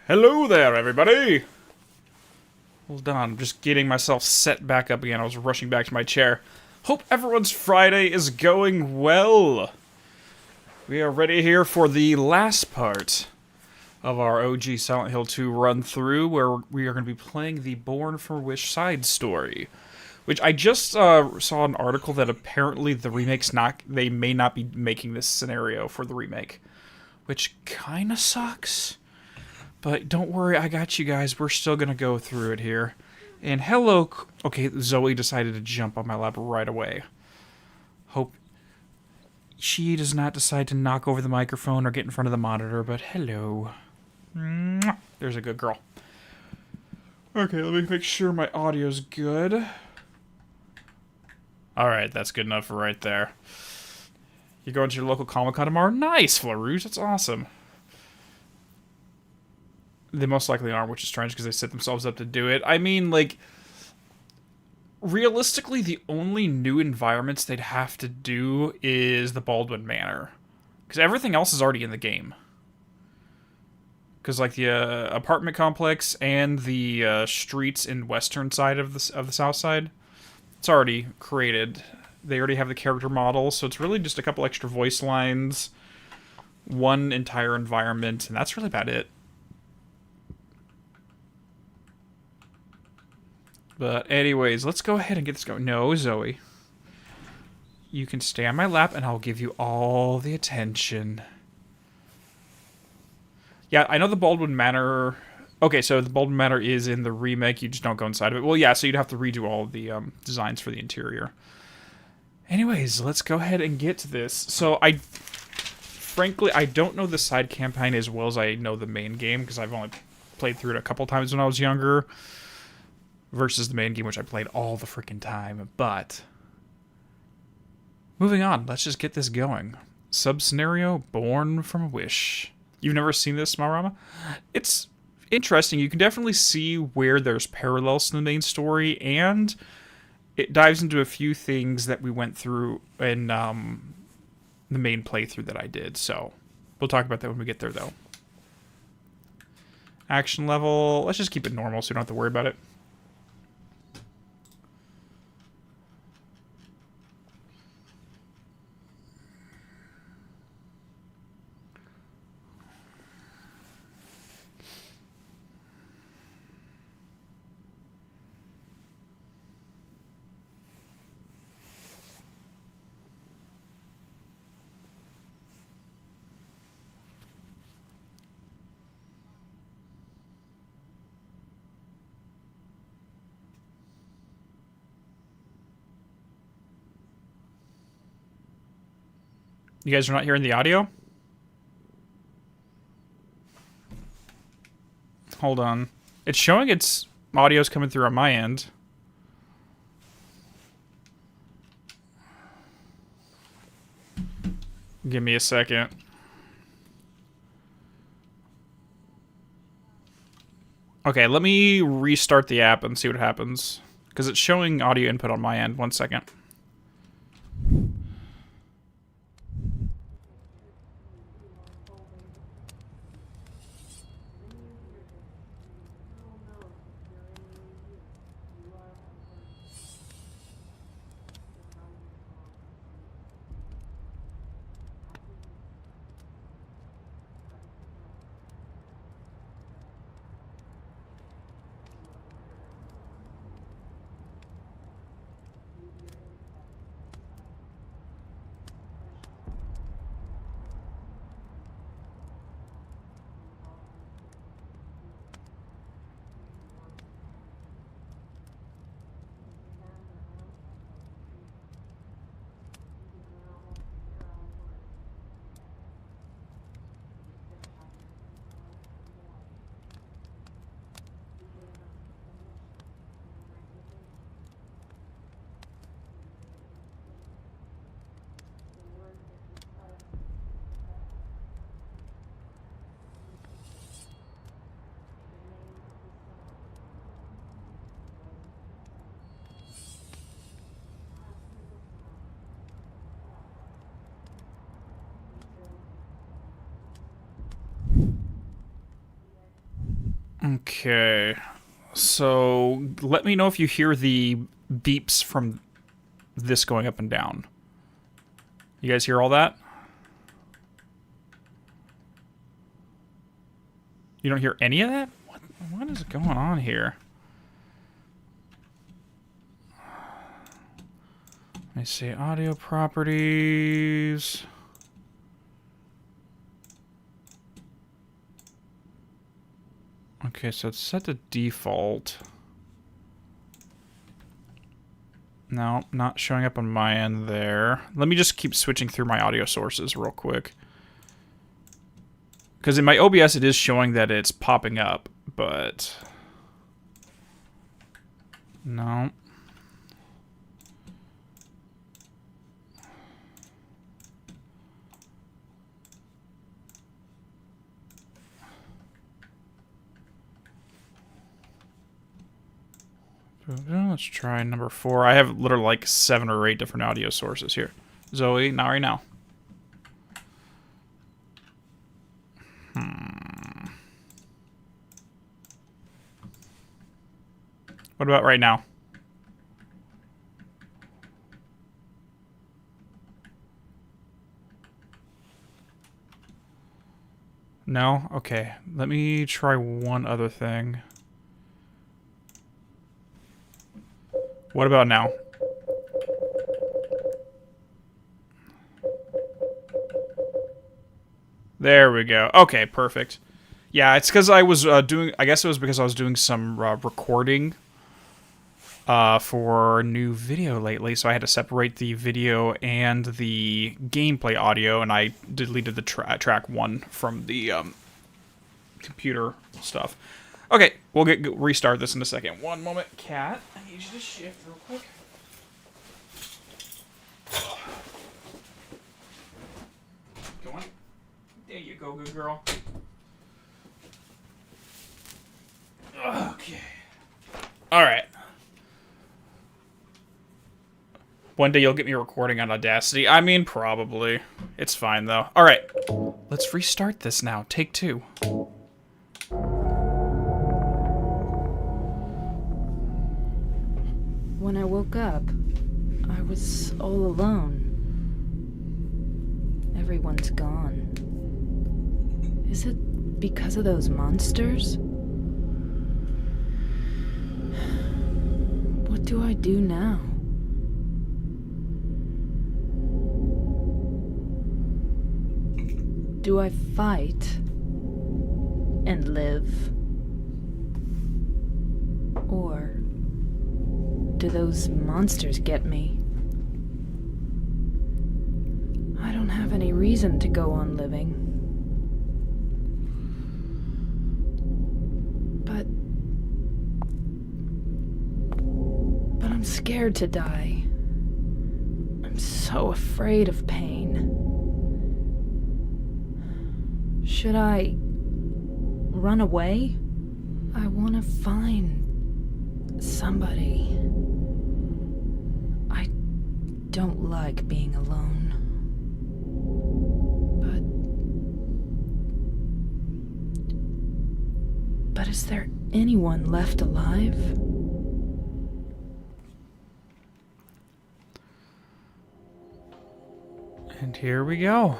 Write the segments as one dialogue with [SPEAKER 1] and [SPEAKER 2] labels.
[SPEAKER 1] Hello there, everybody! Hold on, I'm just getting myself set back up again. I was rushing back to my chair. Hope everyone's Friday is going well. We are ready here for the last part of our OG Silent Hill 2 run-through, where we are going to be playing the Born from Wish side story. Which I just saw an article that apparently the remake's they may not be making this scenario for the remake. Which kinda sucks. But don't worry, I got you guys. We're still gonna go through it here. And hello... Okay, Zoe decided to jump on my lap right away. Hope she does not decide to knock over the microphone or get in front of the monitor, but hello. Mwah. There's a good girl. Okay, let me make sure my audio's good. Alright, that's good enough for right there. You going to your local Comic-Con tomorrow? Nice, Flarouche, that's awesome. They most likely aren't, which is strange because they set themselves up to do it. I mean, like, realistically, the only new environments they'd have to do is the Baldwin Manor. Because everything else is already in the game. Because, like, the apartment complex and the streets in western side of the south side, it's already created. They already have the character models, so it's really just a couple extra voice lines, one entire environment, and that's really about it. But anyways, let's go ahead and get this going. No, Zoe. You can stay on my lap and I'll give you all the attention. Yeah, I know the Baldwin Manor... Okay, so the Baldwin Manor is in the remake. You just don't go inside of it. Well, yeah, so you'd have to redo all of the designs for the interior. Anyways, let's go ahead and get to this. So, frankly, I don't know the side campaign as well as I know the main game, because I've only played through it a couple times when I was younger. Versus the main game, which I played all the freaking time. But moving on, let's just get this going. Sub-scenario, Born from a Wish. You've never seen this, Smarama? It's interesting. You can definitely see where there's parallels to the main story, and it dives into a few things that we went through in the main playthrough that I did. So we'll talk about that when we get there, though. Action level, let's just keep it normal so we don't have to worry about it. You guys are not hearing the audio? Hold on. It's showing its audio's coming through on my end. Give me a second. Okay, let me restart the app and see what happens. Because it's showing audio input on my end. 1 second. Okay, so let me know if you hear the beeps from this going up and down. You guys hear all that? You don't hear any of that? What is going on here? Let me see, audio properties. Okay, so it's set to default. No, not showing up on my end there. Let me just keep switching through my audio sources real quick. Because in my OBS it is showing that it's popping up, but... No. Let's try number 4. I have literally like 7 or 8 different audio sources here. Zoe, not right now. What about right now? No? Okay. Let me try one other thing. What about now? There we go. Okay, perfect. Yeah, it's because I was doing... I guess it was because I was doing some recording for a new video lately, so I had to separate the video and the gameplay audio, and I deleted the track 1 from the computer stuff. Okay, we'll restart this in a second. One moment, cat. I need you to shift real quick. Go on. There you go, good girl. Okay. Alright. One day you'll get me recording on Audacity. I mean, probably. It's fine, though. Alright. Let's restart this now. Take 2.
[SPEAKER 2] When I woke up, I was all alone. Everyone's gone. Is it because of those monsters? What do I do now? Do I fight and live? Or do those monsters get me? I don't have any reason to go on living. But I'm scared to die. I'm so afraid of pain. Should I run away? I want to find somebody. I don't like being alone. But is there anyone left alive?
[SPEAKER 1] And here we go.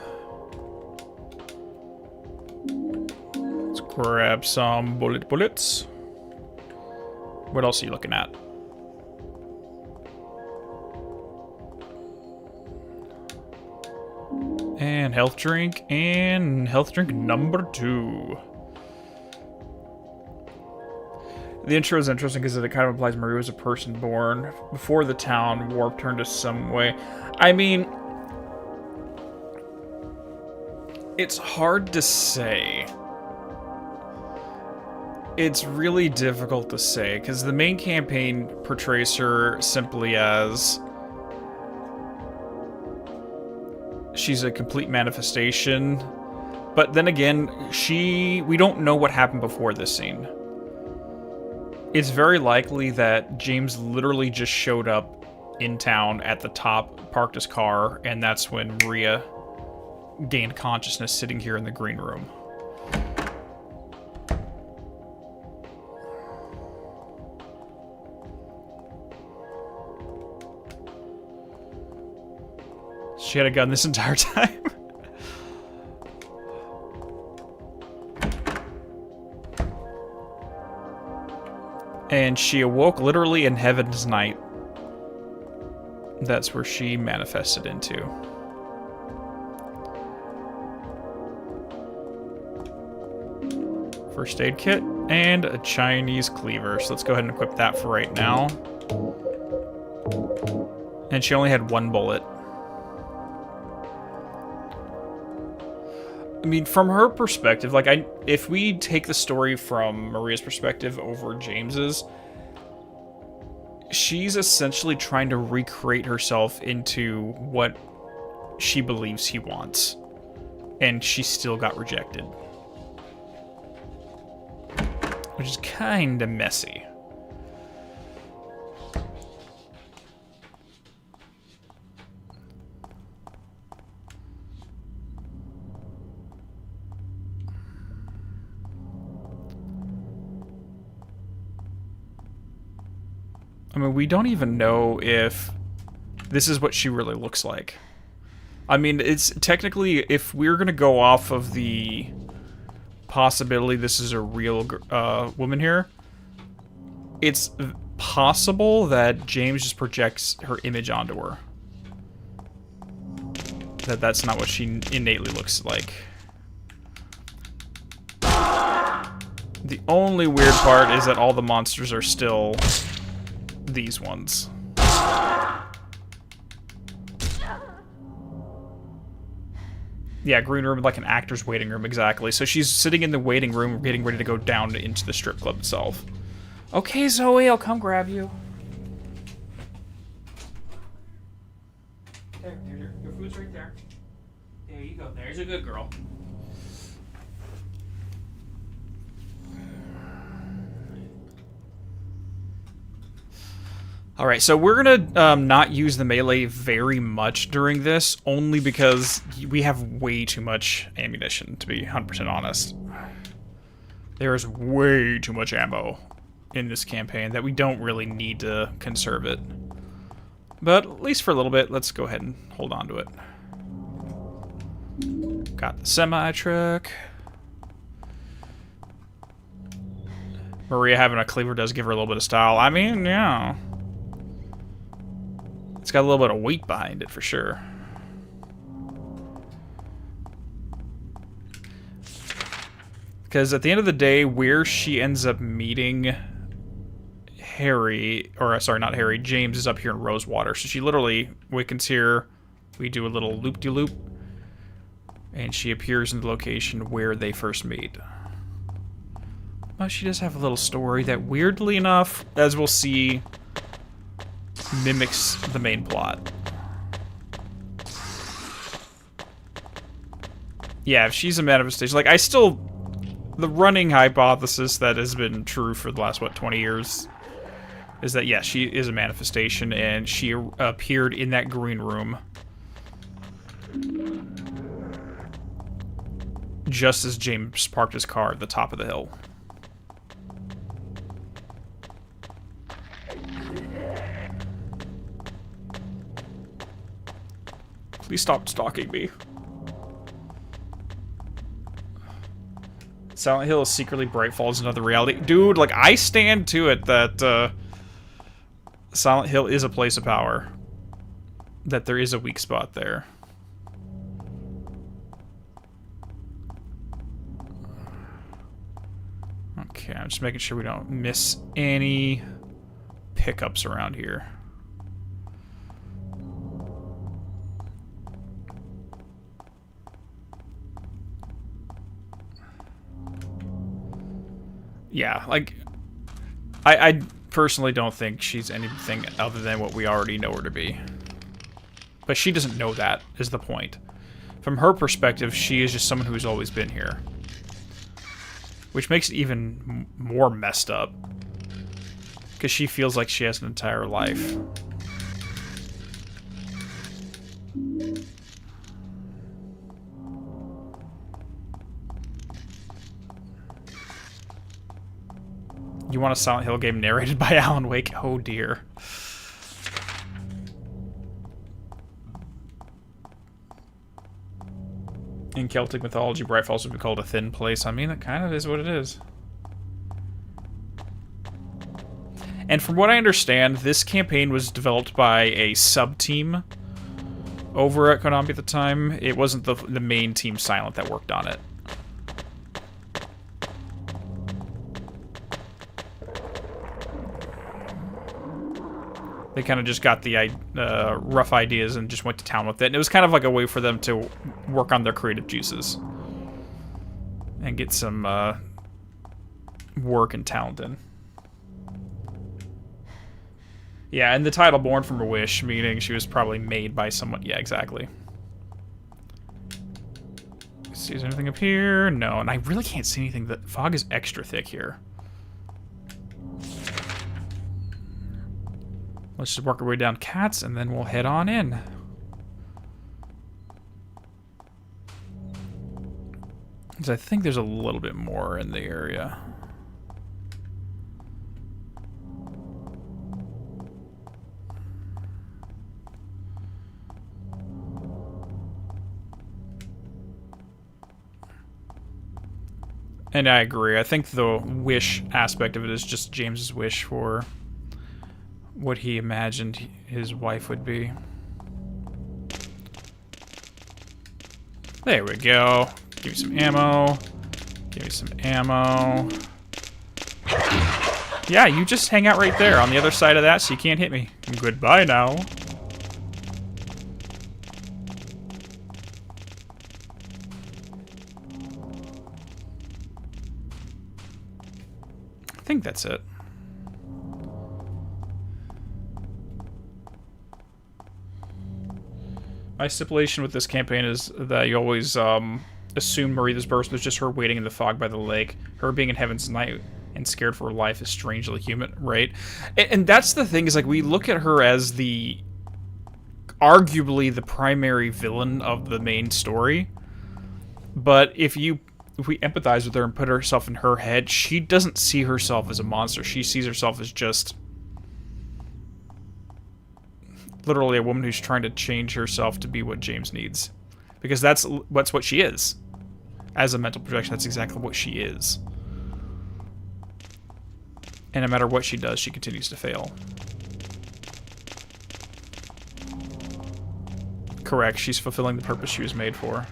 [SPEAKER 1] Let's grab some bullets. What else are you looking at? And health drink number 2. The intro is interesting because it kind of implies Marie was a person born before the town warped her into some way. I mean, it's hard to say. It's really difficult to say, because the main campaign portrays her simply as she's a complete manifestation. But then again, we don't know what happened before this scene. It's very likely that James literally just showed up in town at the top, parked his car, and that's when Maria gained consciousness sitting here in the green room. She had a gun this entire time. And she awoke literally in Heaven's Night. That's where she manifested into. First aid kit and a Chinese cleaver. So let's go ahead and equip that for right now. And she only had 1 bullet. I mean, from her perspective, like, if we take the story from Maria's perspective over James's, she's essentially trying to recreate herself into what she believes he wants. And she still got rejected. Which is kinda messy. I mean, we don't even know if this is what she really looks like. I mean, it's technically, if we're gonna go off of the possibility this is a real woman here, it's possible that James just projects her image onto her. That's not what she innately looks like. The only weird part is that all the monsters are still these ones. Yeah, green room, like an actor's waiting room, exactly. So she's sitting in the waiting room, getting ready to go down into the strip club itself. Okay, Zoe, I'll come grab you. There, your food's right there. There you go. There's a good girl. Alright, so we're gonna not use the melee very much during this, only because we have way too much ammunition, to be 100% honest. There is way too much ammo in this campaign that we don't really need to conserve it. But at least for a little bit, let's go ahead and hold on to it. Got the semi-truck. Maria having a cleaver does give her a little bit of style. I mean, yeah. It's got a little bit of weight behind it, for sure. Because at the end of the day, where she ends up meeting Harry, or sorry, not Harry, James is up here in Rosewater. So she literally, Wickens here, we do a little loop-de-loop, and she appears in the location where they first meet. But she does have a little story that, weirdly enough, as we'll see, mimics the main plot. Yeah, if she's a manifestation, like, the running hypothesis that has been true for the last, what, 20 years, is that, yeah, she is a manifestation, and she appeared in that green room just as James parked his car at the top of the hill. Please stop stalking me. Silent Hill is secretly Bright Falls another reality. Dude, like, I stand to it that Silent Hill is a place of power. That there is a weak spot there. Okay, I'm just making sure we don't miss any pickups around here. Yeah, like, I personally don't think she's anything other than what we already know her to be. But she doesn't know that, is the point. From her perspective, she is just someone who's always been here. Which makes it even more messed up. Because she feels like she has an entire life. You want a Silent Hill game narrated by Alan Wake? Oh dear. In Celtic mythology, Bright Falls would be called a thin place. I mean, it kind of is what it is. And from what I understand, this campaign was developed by a sub-team over at Konami at the time. It wasn't the main team Silent that worked on it. They kind of just got the rough ideas and just went to town with it. And it was kind of like a way for them to work on their creative juices. And get some work and talent in. Yeah, and the title Born from a Wish, meaning she was probably made by someone. Yeah, exactly. See, is there anything up here? No, and I really can't see anything. The fog is extra thick here. Let's just work our way down cats, and then we'll head on in. Because I think there's a little bit more in the area. And I agree. I think the wish aspect of it is just James's wish for what he imagined his wife would be. There we go. Give me some ammo. Give me some ammo. Yeah, you just hang out right there on the other side of that so you can't hit me. Goodbye now. I think that's it. My stipulation with this campaign is that you always assume Maritha's birth was just her waiting in the fog by the lake. Her being in Heaven's Night and scared for her life is strangely human, right? And that's the thing, is like we look at her as the arguably the primary villain of the main story. But if we empathize with her and put herself in her head, she doesn't see herself as a monster. She sees herself as just literally a woman who's trying to change herself to be what James needs. Because that's what she is. As a mental projection, that's exactly what she is. And no matter what she does, she continues to fail. Correct, she's fulfilling the purpose she was made for.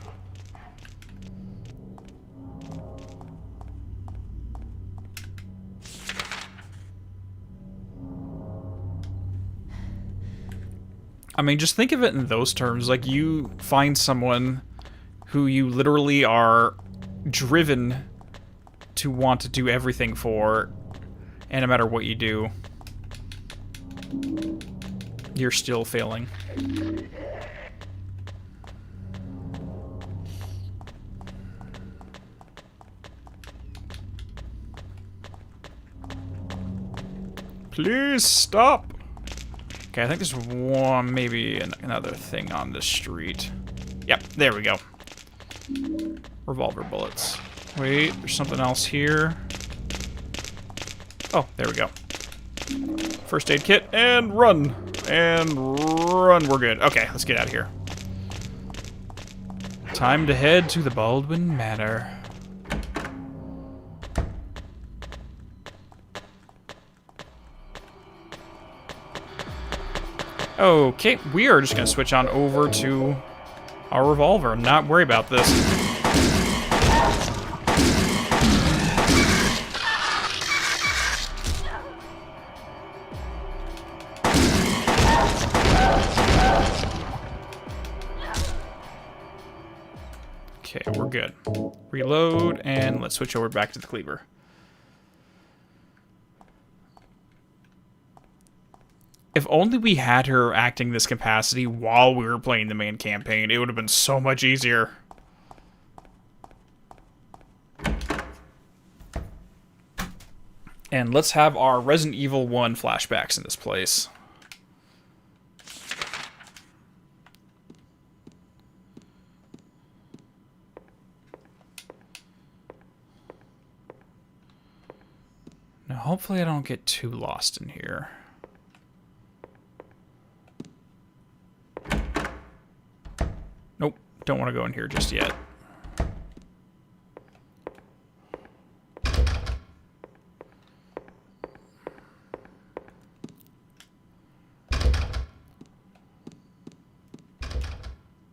[SPEAKER 1] I mean, just think of it in those terms. Like, you find someone who you literally are driven to want to do everything for, and no matter what you do, you're still failing. Please stop! Okay, I think there's one, maybe another thing on the street. Yep, there we go. Revolver bullets. Wait, there's something else here. Oh, there we go. First aid kit, and run! And run, we're good. Okay, let's get out of here. Time to head to the Baldwin Manor. Okay, we are just going to switch on over to our revolver and not worry about this. Okay, we're good. Reload, and let's switch over back to the cleaver. If only we had her acting this capacity while we were playing the main campaign, it would have been so much easier. And let's have our Resident Evil 1 flashbacks in this place. Now, hopefully I don't get too lost in here. Nope, don't want to go in here just yet.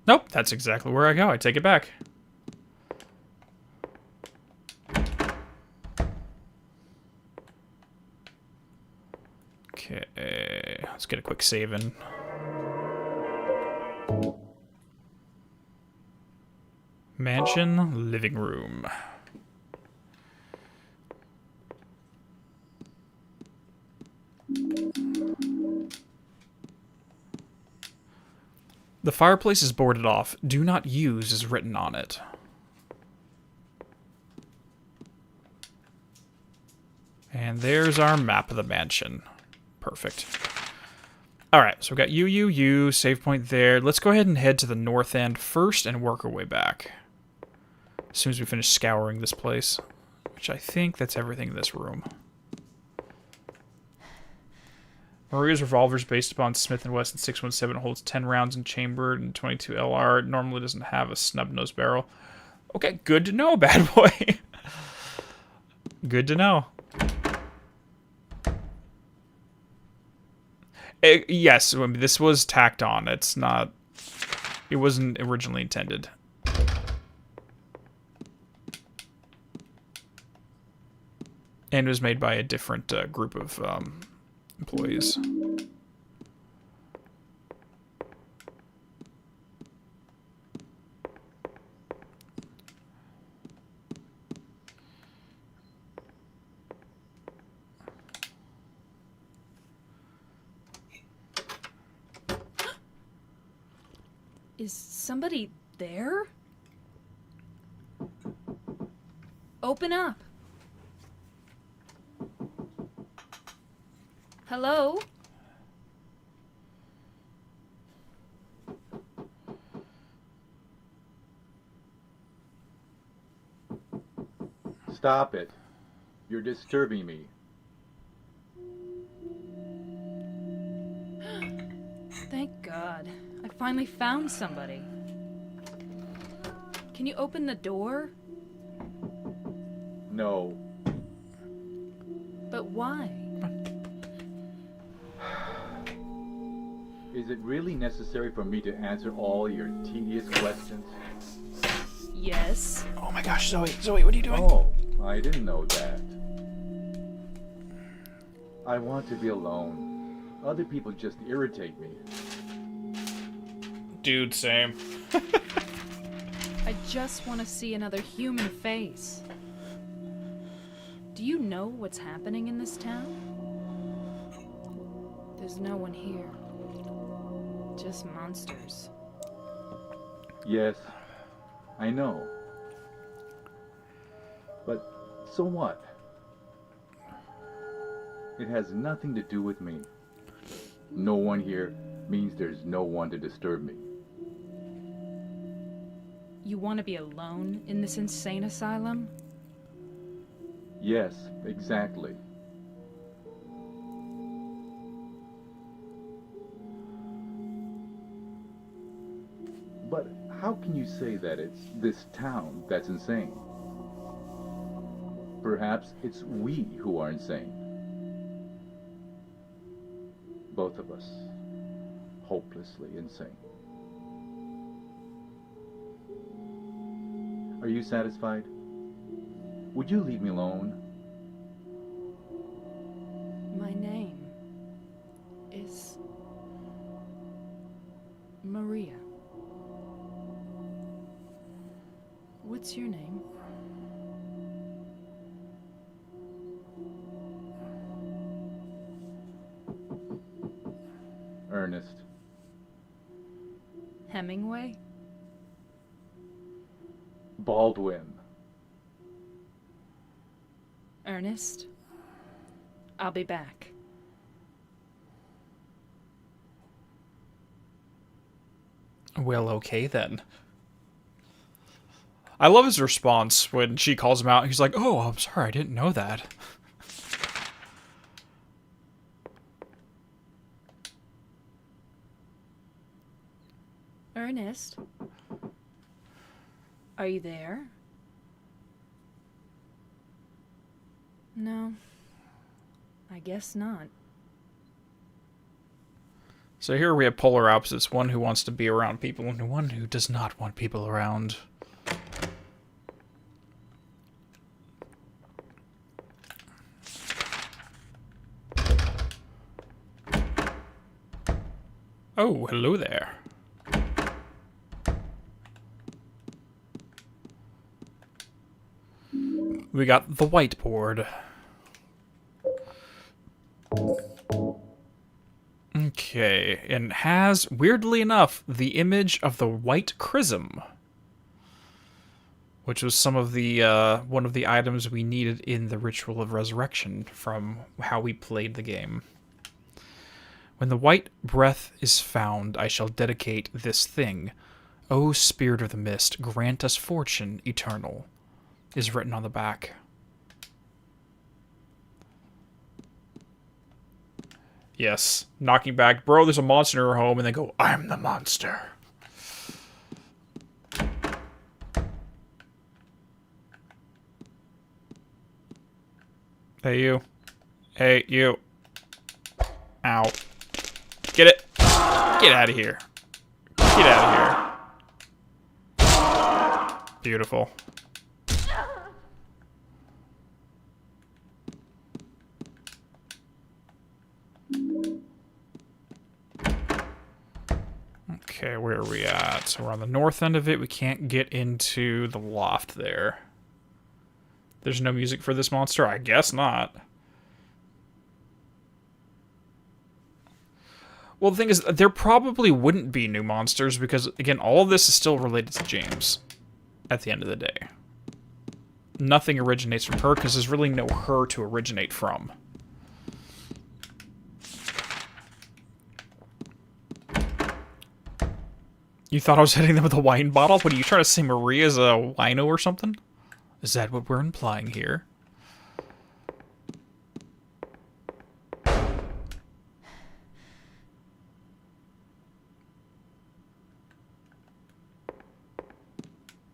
[SPEAKER 1] Nope, that's exactly where I go. I take it back. Okay, Let's get a quick save in. Mansion, living room. The fireplace is boarded off. Do not use is written on it. And there's our map of the mansion. Perfect. Alright, so we've got you, save point there. Let's go ahead and head to the north end first and work our way back. As soon as we finish scouring this place. Which I think that's everything in this room. Maria's revolver is based upon Smith & Wesson 617. Holds 10 rounds in chamber and 22 LR. It normally doesn't have a snub-nosed barrel. Okay, good to know, bad boy. Good to know. Yes, this was tacked on. It's not... It wasn't originally intended. And it was made by a different group of employees.
[SPEAKER 2] Is somebody there? Open up. Hello?
[SPEAKER 3] Stop it. You're disturbing me.
[SPEAKER 2] Thank God. I finally found somebody. Can you open the door?
[SPEAKER 3] No.
[SPEAKER 2] But why?
[SPEAKER 3] Is it really necessary for me to answer all your tedious questions?
[SPEAKER 2] Yes.
[SPEAKER 1] Oh my gosh, Zoe, what are you doing?
[SPEAKER 3] Oh, I didn't know that. I want to be alone. Other people just irritate me.
[SPEAKER 1] Dude, same.
[SPEAKER 2] I just want to see another human face. Do you know what's happening in this town? There's no one here. Just monsters.
[SPEAKER 3] Yes, I know. But so what? It has nothing to do with me. No one here means there's no one to disturb me.
[SPEAKER 2] You want to be alone in this insane asylum?
[SPEAKER 3] Yes, exactly. But how can you say that it's this town that's insane? Perhaps it's we who are insane. Both of us. Hopelessly insane. Are you satisfied? Would you leave me alone?
[SPEAKER 2] My name is Maria. What's your name?
[SPEAKER 3] Ernest.
[SPEAKER 2] Hemingway?
[SPEAKER 3] Baldwin.
[SPEAKER 2] Ernest? I'll be back.
[SPEAKER 1] Well, okay then. I love his response when she calls him out. He's like, "Oh, I'm sorry, I didn't know that."
[SPEAKER 2] Ernest? Are you there? No. I guess not.
[SPEAKER 1] So here we have polar opposites. One who wants to be around people and one who does not want people around. Oh, hello there. We got the whiteboard. Okay, and has, weirdly enough, the image of the white chrism, which was some of the one of the items we needed in the Ritual of Resurrection from how we played the game. When the white breath is found, I shall dedicate this thing. O Spirit of the Mist, grant us fortune eternal, is written on the back. Yes, knocking back, bro, there's a monster in her home, and they go, I'm the monster. Hey, you. Hey, you. Ow. Get it. Get out of here. Get out of here. Beautiful. Okay, where are we at? So we're on the north end of it. We can't get into the loft there. There's no music for this monster? I guess not. Well, the thing is, there probably wouldn't be new monsters because, again, all of this is still related to James at the end of the day. Nothing originates from her because there's really no her to originate from. You thought I was hitting them with a wine bottle? What, are you trying to say Maria's a wino or something? Is that what we're implying here?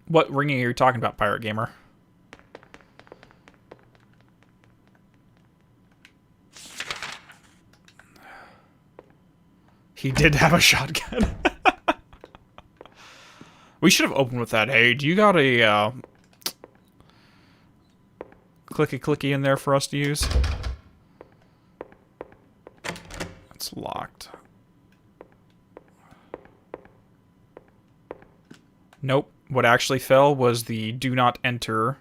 [SPEAKER 1] What ringing are you talking about, Pirate Gamer? He did have a shotgun. We should have opened with that. Hey, do you got a clicky in there for us to use? It's locked. Nope. What actually fell was the do not enter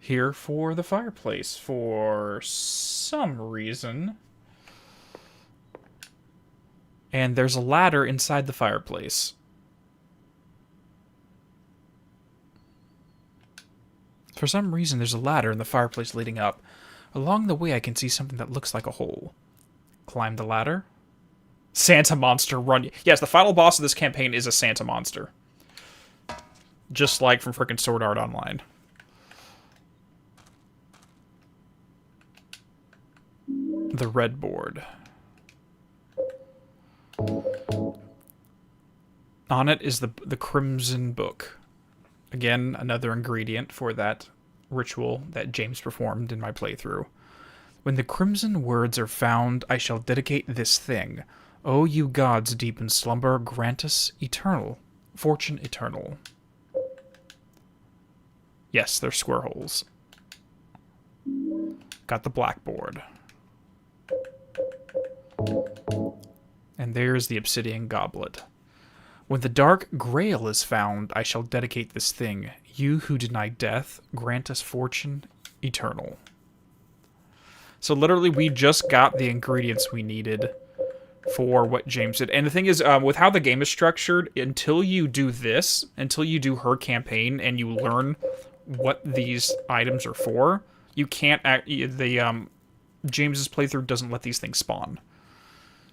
[SPEAKER 1] here for the fireplace for some reason. And there's a ladder inside the fireplace. For some reason, there's a ladder in the fireplace leading up. Along the way, I can see something that looks like a hole. Climb the ladder. Santa monster, run. Yes, the final boss of this campaign is a Santa monster. Just like from frickin' Sword Art Online. The red board. On it is the Crimson Book. Again, another ingredient for that ritual that James performed in my playthrough. When the crimson words are found, I shall dedicate this thing. O you gods deep in slumber, grant us eternal, fortune eternal. Yes, they're square holes. Got the blackboard. And there's the obsidian goblet. When the dark grail is found, I shall dedicate this thing. You who deny death, grant us fortune eternal. So literally, we just got the ingredients we needed for what James did. And the thing is, with how the game is structured, until you do this, until you do her campaign and you learn what these items are for, you can't act, James's playthrough doesn't let these things spawn.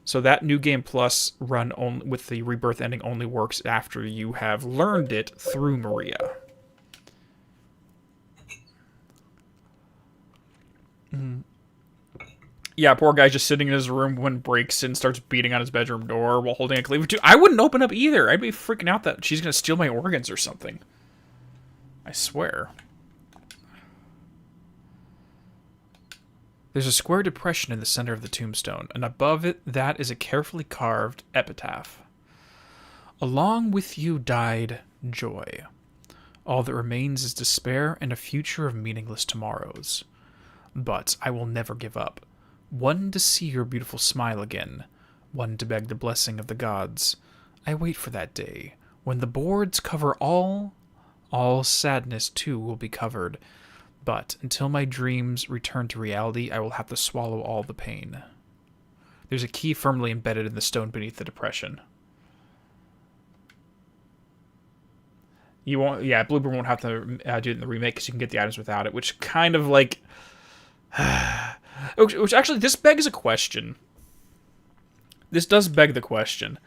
[SPEAKER 1] So that New Game Plus run with the Rebirth ending only works after you have learned it through Maria. Yeah, poor guy's just sitting in his room when breaks in, starts beating on his bedroom door while holding a cleaver. Dude, I wouldn't open up either. I'd be freaking out that she's going to steal my organs or something. I swear. There's a square depression in the center of the tombstone, and above it, that is a carefully carved epitaph. Along with you died joy. All that remains is despair and a future of meaningless tomorrows. But I will never give up. One to see your beautiful smile again. one to beg the blessing of the gods. I wait for that day, when the boards cover all sadness too will be covered. But until my dreams return to reality, I will have to swallow all the pain. There's a key firmly embedded in the stone beneath the depression. You won't, yeah, Bluebird won't have to do it in the remake because you can get the items without it, which kind of like, which actually this begs a question. This does beg the question.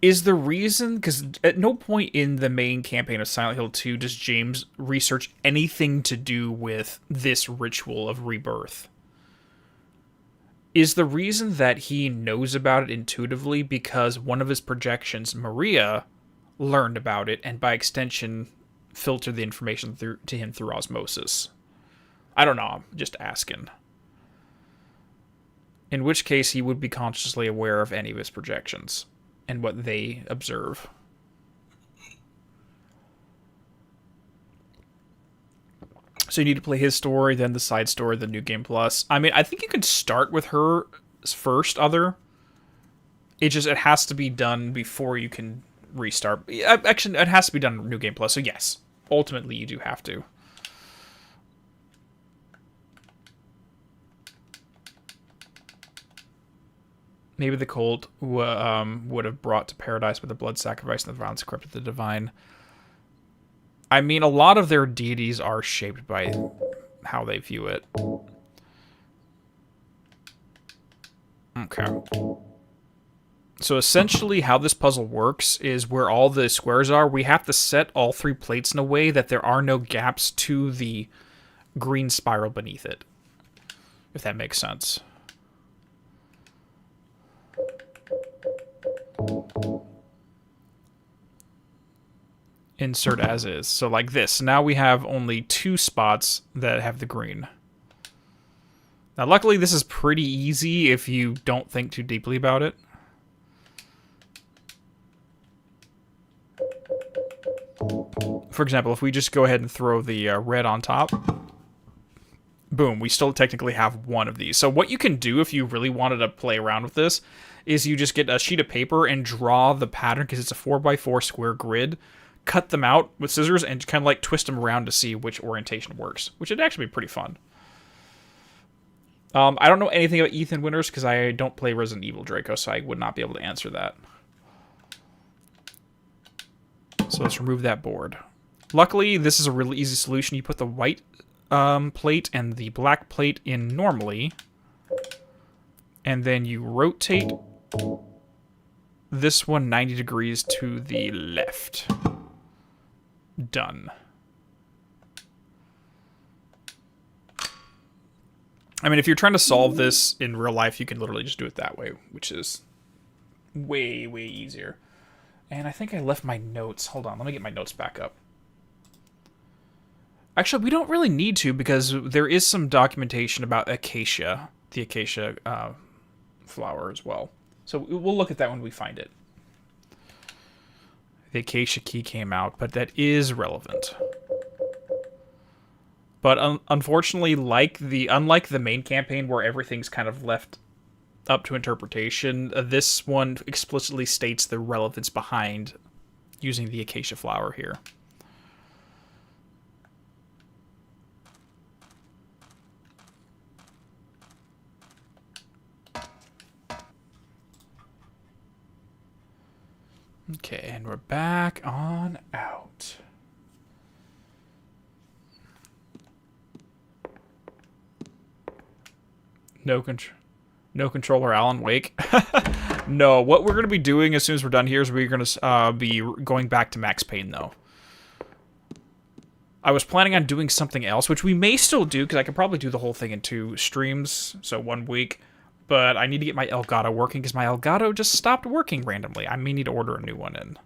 [SPEAKER 1] Is the reason, because at no point in the main campaign of Silent Hill 2 does James research anything to do with this ritual of rebirth. Is the reason that he knows about it intuitively because one of his projections, Maria, learned about it and by extension filtered the information to him through osmosis? I don't know, I'm just asking. In which case he would be consciously aware of any of his projections and what they observe. So you need to play his story, then the side story, the New Game Plus. I mean, I think you could start with her first, Other. It has to be done before you can restart. Actually, it has to be done in New Game Plus, so yes. Ultimately, you do have to. Maybe the cult would have brought to paradise with the blood sacrifice and the violence corrupted the divine. I mean, a lot of their deities are shaped by how they view it. Okay. So essentially how this puzzle works is where all the squares are, we have to set all 3 plates in a way that there are no gaps to the green spiral beneath it. If that makes sense. Insert as is. So like this. Now we have only 2 spots that have the green. Now luckily this is pretty easy if you don't think too deeply about it. For example, if we just go ahead and throw the red on top, boom, we still technically have 1 of these. So what you can do if you really wanted to play around with this is you just get a sheet of paper and draw the pattern, because it's a 4x4 square grid, cut them out with scissors and kind of like twist them around to see which orientation works, which would actually be pretty fun. I don't know anything about Ethan Winters because I don't play Resident Evil Draco, so I would not be able to answer that. So let's remove that board. Luckily, this is a really easy solution. You put the white plate and the black plate in normally, and then you rotate this one 90 degrees to the left. Done. I mean, if you're trying to solve this in real life, you can literally just do it that way, which is way, way easier. And I think I left my notes. Hold on, let me get my notes back up. Actually, we don't really need to because there is some documentation about acacia, the acacia flower as well. So we'll look at that when we find it. The acacia key came out, but that is relevant. But unfortunately, unlike the main campaign where everything's kind of left up to interpretation, this one explicitly states the relevance behind using the acacia flower here. Okay, and we're back on out. No controller Alan Wake. No, what we're going to be doing as soon as we're done here is we're going to be going back to Max Payne, though. I was planning on doing something else, which we may still do, because I could probably do the whole thing in 2 streams, so 1 week. But I need to get my Elgato working, because my Elgato just stopped working randomly. I may need to order a new one in.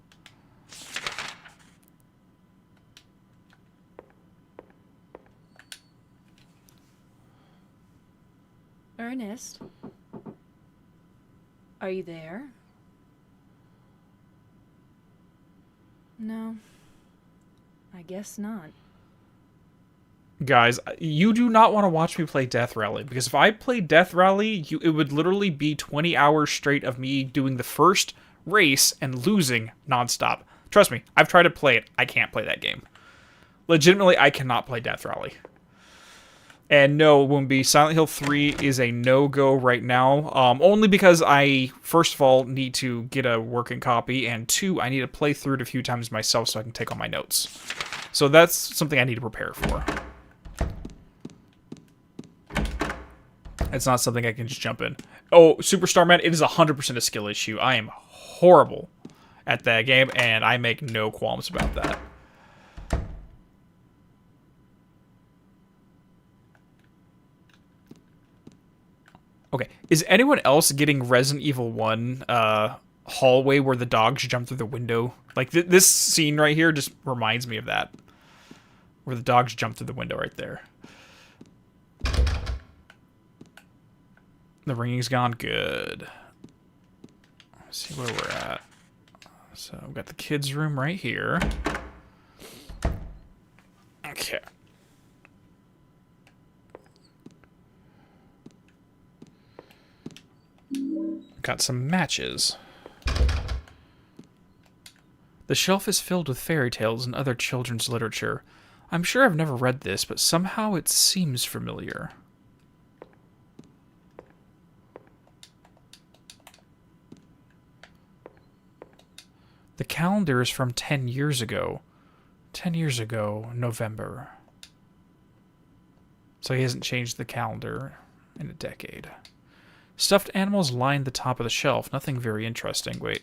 [SPEAKER 2] Ernest? Are you there? No. I guess not.
[SPEAKER 1] Guys, you do not want to watch me play Death Rally, because if I played Death Rally, it would literally be 20 hours straight of me doing the first race and losing nonstop. Trust me, I've tried to play it. I can't play that game. Legitimately, I cannot play Death Rally. And no, it won't be. Silent Hill 3 is a no-go right now. Only because I, first of all, need to get a working copy, and two, I need to play through it a few times myself so I can take all my notes. So that's something I need to prepare for. It's not something I can just jump in. Oh, Superstar Man, it is 100% a skill issue. I am horrible at that game, and I make no qualms about that. Okay, is anyone else getting Resident Evil 1 hallway where the dogs jump through the window? Like, this scene right here just reminds me of that. Where the dogs jump through the window right there. The ringing's gone. Good. Let's see where we're at. So, we've got the kids' room right here. Okay. Got some matches. The shelf is filled with fairy tales and other children's literature. I'm sure I've never read this, but somehow it seems familiar. The calendar is from 10 years ago. 10 years ago, November. So he hasn't changed the calendar in a decade. Stuffed animals line the top of the shelf. Nothing very interesting. Wait.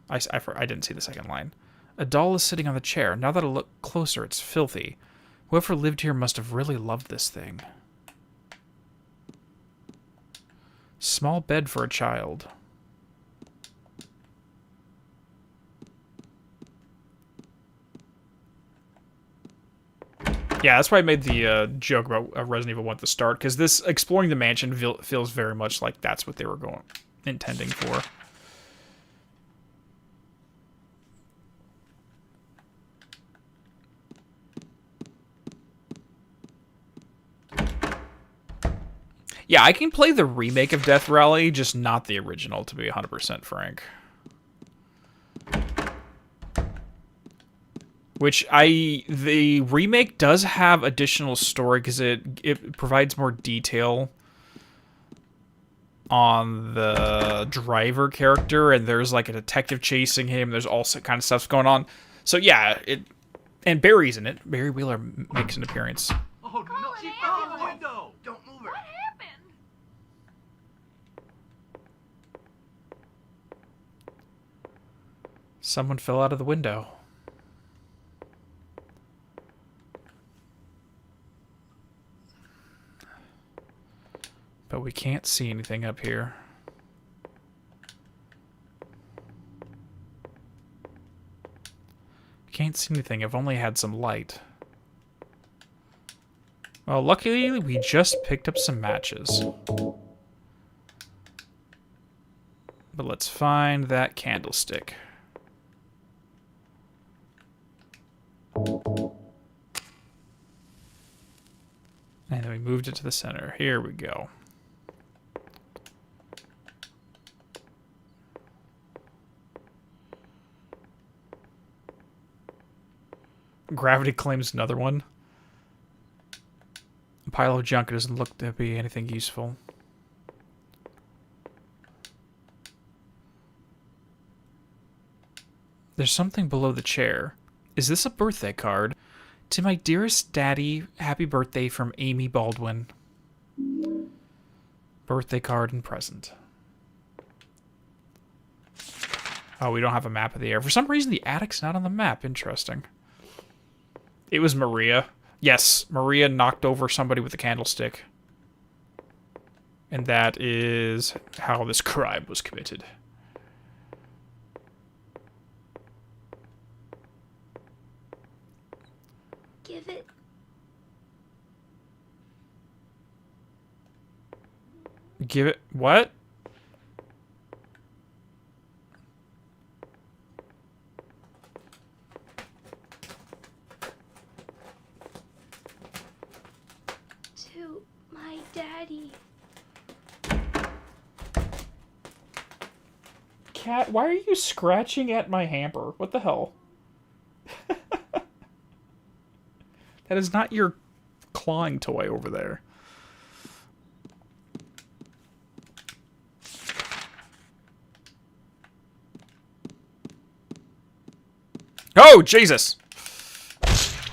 [SPEAKER 1] I didn't see the second line. A doll is sitting on the chair. Now that I look closer, it's filthy. Whoever lived here must have really loved this thing. Small bed for a child. Yeah, that's why I made the joke about Resident Evil 1 at the start, because this exploring the mansion feels very much like that's what they were intending for. Yeah, I can play the remake of Death Rally, just not the original, to be 100% frank. Which the remake does have additional story because it provides more detail on the driver character, and there's like a detective chasing him. There's all kind of stuff going on. So yeah, and Barry's in it. Barry Wheeler makes an appearance.
[SPEAKER 4] Oh no! She fell out the window. Don't move her.
[SPEAKER 2] What happened?
[SPEAKER 1] Someone fell out of the window. But we can't see anything up here. Can't see anything. I've only had some light. Well, luckily, we just picked up some matches. But let's find that candlestick. And then we moved it to the center. Here we go. Gravity claims another one. A pile of junk doesn't look to be anything useful. There's something below the chair. Is this a birthday card? To my dearest daddy, happy birthday from Amy Baldwin. Birthday card and present. Oh, we don't have a map of the air. For some reason, the attic's not on the map. Interesting. It was Maria. Yes, Maria knocked over somebody with a candlestick. And that is how this crime was committed.
[SPEAKER 5] Give it.
[SPEAKER 1] Give it... What?
[SPEAKER 5] to my daddy.
[SPEAKER 1] Cat, why are you scratching at my hamper? What the hell? That is not your clawing toy over there. Oh, Jesus!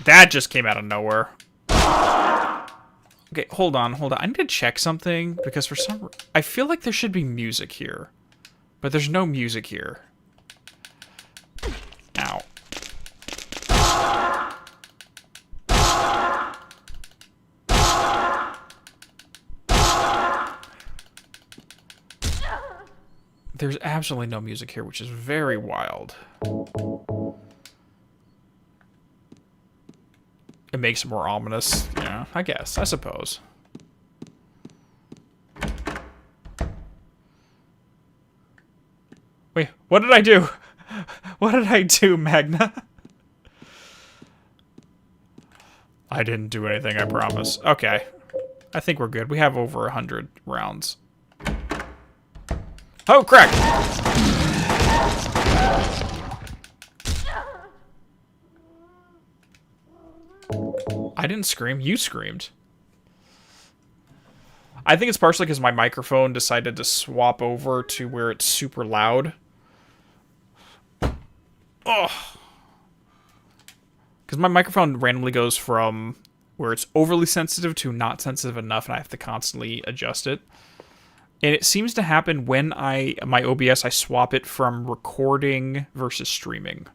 [SPEAKER 1] That just came out of nowhere. Okay, hold on. I need to check something, because for some... I feel like there should be music here. But there's no music here. Ow. There's absolutely no music here, which is very wild. It makes it more ominous. Yeah, I guess. I suppose. Wait, what did I do? What did I do, Magna? I didn't do anything, I promise. Okay. I think we're good. We have over 100 rounds. Oh, crack! I didn't scream. You screamed. I think it's partially because my microphone decided to swap over to where it's super loud. Ugh. Because my microphone randomly goes from where it's overly sensitive to not sensitive enough, and I have to constantly adjust it. And it seems to happen when my OBS, I swap it from recording versus streaming.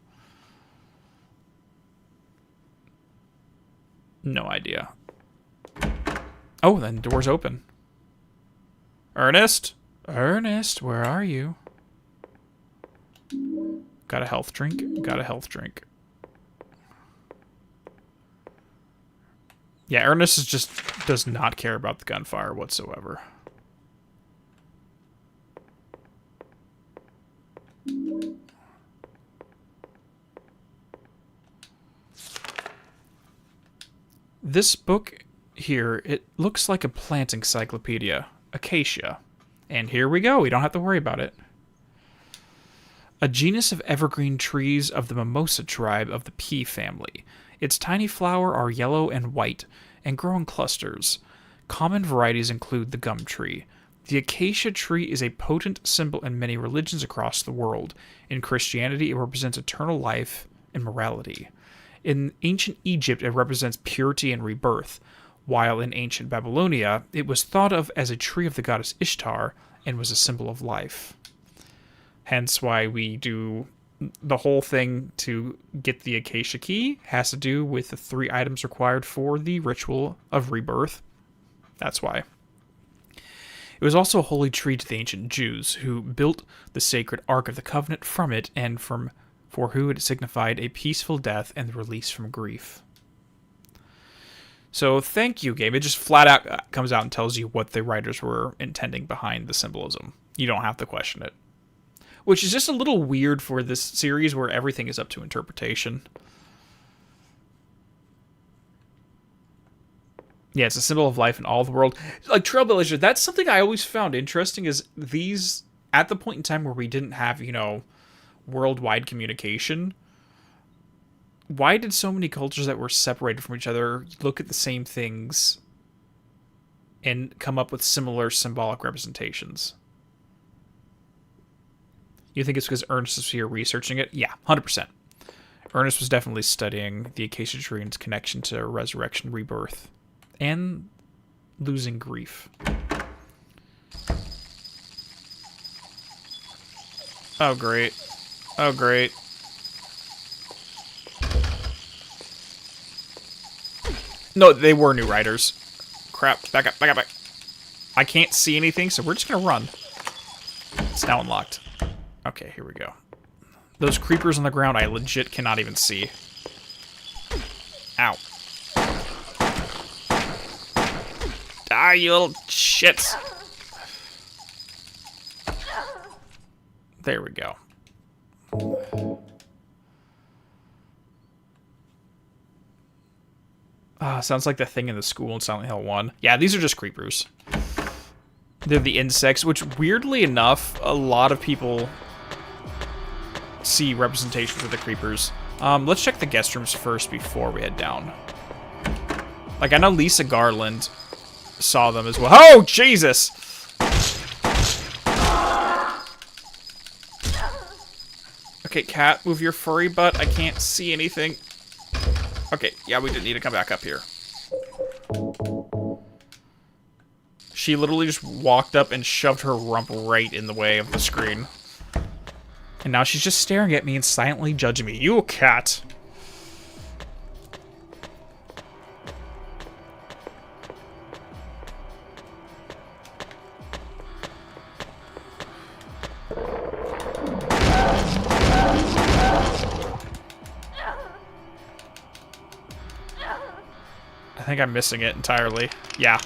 [SPEAKER 1] No idea. Oh, then door's open. Ernest? Ernest, where are you? Got a health drink? Got a health drink. Yeah, Ernest just does not care about the gunfire whatsoever. This book here, it looks like a plant encyclopedia. Acacia. And here we go. We don't have to worry about it. A genus of evergreen trees of the mimosa tribe of the pea family. Its tiny flowers are yellow and white, and grow in clusters. Common varieties include the gum tree. The acacia tree is a potent symbol in many religions across the world. In Christianity, it represents eternal life and morality. In ancient Egypt, it represents purity and rebirth, while in ancient Babylonia, it was thought of as a tree of the goddess Ishtar and was a symbol of life. Hence why we do the whole thing to get the acacia key has to do with the 3 items required for the ritual of rebirth. That's why. It was also a holy tree to the ancient Jews, who built the sacred Ark of the Covenant from it, and for who it signified a peaceful death and the release from grief. So thank you, game. It just flat out comes out and tells you what the writers were intending behind the symbolism. You don't have to question it. Which is just a little weird for this series where everything is up to interpretation. Yeah, it's a symbol of life in all the world. Like Trailblazer, that's something I always found interesting, is these, at the point in time where we didn't have, worldwide communication, why did so many cultures that were separated from each other look at the same things and come up with similar symbolic representations? You think it's because Ernest is here researching it? Yeah, 100%. Ernest was definitely studying the acacia tree and its connection to resurrection, rebirth, and losing grief. Oh, great. Oh, great. No, they were new writers. Crap. Back up, back up, back. I can't see anything, so we're just gonna run. It's now unlocked. Okay, here we go. Those creepers on the ground, I legit cannot even see. Ow. Die, you little shits. There we go. Sounds like the thing in the school in Silent Hill 1. Yeah, these are just creepers. They're the insects, which, weirdly enough, a lot of people see representations of the creepers. Let's check the guest rooms first before we head down. Like, I know Lisa Garland saw them as well. Oh, Jesus! Okay, cat, move your furry butt. I can't see anything. Okay, yeah, we didn't need to come back up here. She literally just walked up and shoved her rump right in the way of the screen. And now she's just staring at me and silently judging me. You cat! I think I'm missing it entirely. Yeah.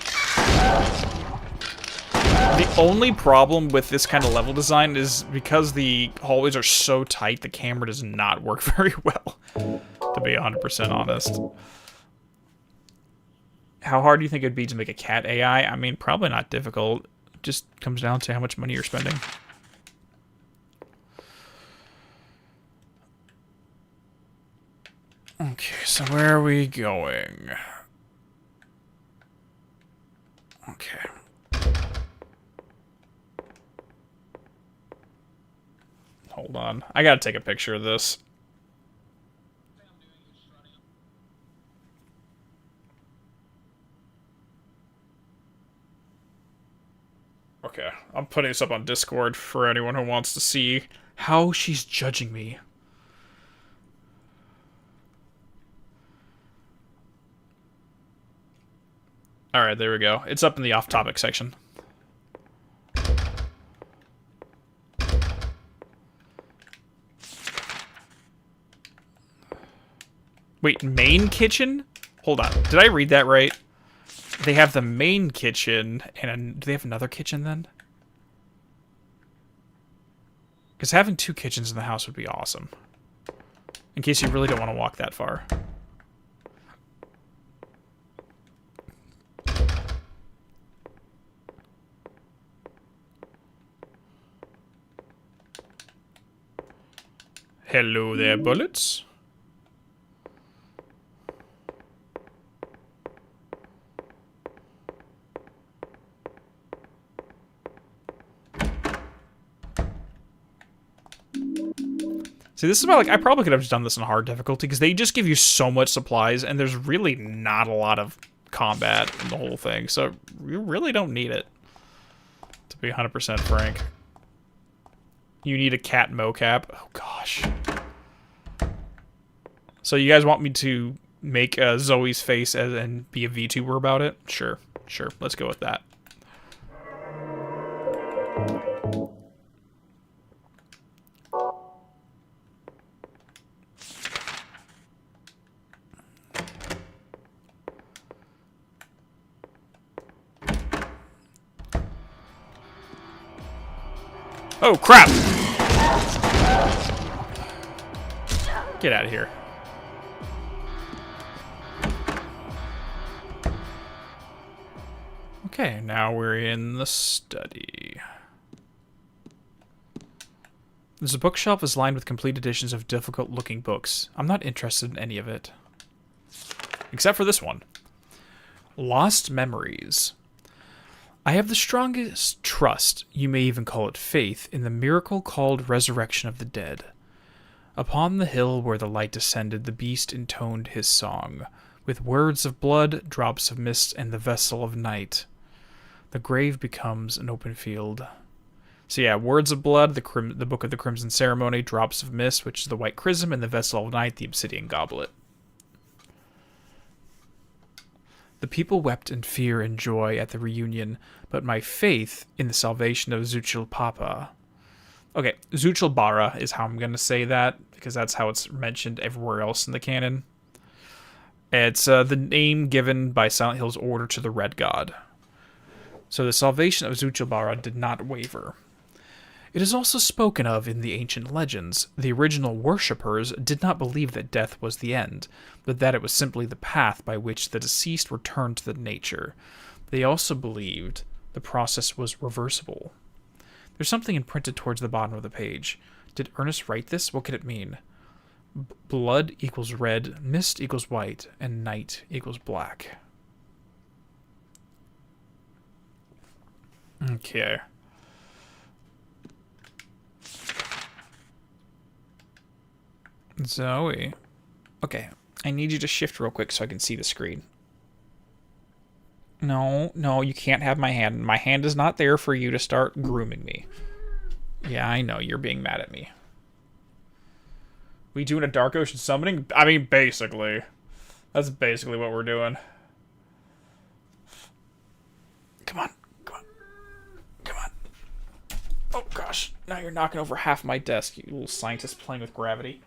[SPEAKER 1] The only problem with this kind of level design is because the hallways are so tight, the camera does not work very well, to be 100% honest. How hard do you think it'd be to make a cat AI? I mean, probably not difficult. It just comes down to how much money you're spending. Okay, so where are we going? Okay. Hold on. I gotta take a picture of this. Okay, I'm putting this up on Discord for anyone who wants to see how she's judging me. Alright, there we go. It's up in the off-topic section. Wait, main kitchen? Hold on. Did I read that right? They have the main kitchen, and do they have another kitchen then? Because having 2 kitchens in the house would be awesome. In case you really don't want to walk that far. Hello there, bullets. See, this is about, like, I probably could have just done this in hard difficulty, because they just give you so much supplies, and there's really not a lot of combat in the whole thing, so you really don't need it, to be 100% frank. You need a cat mocap. Oh, gosh. So you guys want me to make Zoe's face and be a VTuber about it? Sure. Sure. Let's go with that. Oh, crap! Get out of here. Okay, now we're in the study. There's a bookshelf is lined with complete editions of difficult-looking books. I'm not interested in any of it. Except for this one. Lost Memories. I have the strongest trust, you may even call it faith, in the miracle called resurrection of the dead. Upon the hill where the light descended, the beast intoned his song, with words of blood, drops of mist, and the vessel of night. The grave becomes an open field. So yeah, words of blood, the book of the crimson ceremony, drops of mist, which is the white chrism, and the vessel of night, the obsidian goblet. The people wept in fear and joy at the reunion, but my faith in the salvation of Zuchilpapa. Okay, Zuchilbara is how I'm going to say that, because that's how it's mentioned everywhere else in the canon. It's the name given by Silent Hill's order to the Red God. So the salvation of Zuchilbara did not waver. It is also spoken of in the ancient legends. The original worshippers did not believe that death was the end, but that it was simply the path by which the deceased returned to the nature. They also believed the process was reversible. There's something imprinted towards the bottom of the page. Did Ernest write this? What could it mean? Blood equals red, mist equals white, and night equals black. Okay. Zoe. Okay, I need you to shift real quick so I can see the screen. No, no, you can't have my hand. My hand is not there for you to start grooming me. Yeah, I know, you're being mad at me. We doing a Dark Ocean summoning? I mean, basically. That's basically what we're doing. Come on, come on, come on. Oh gosh, now you're knocking over half my desk, you little scientist playing with gravity.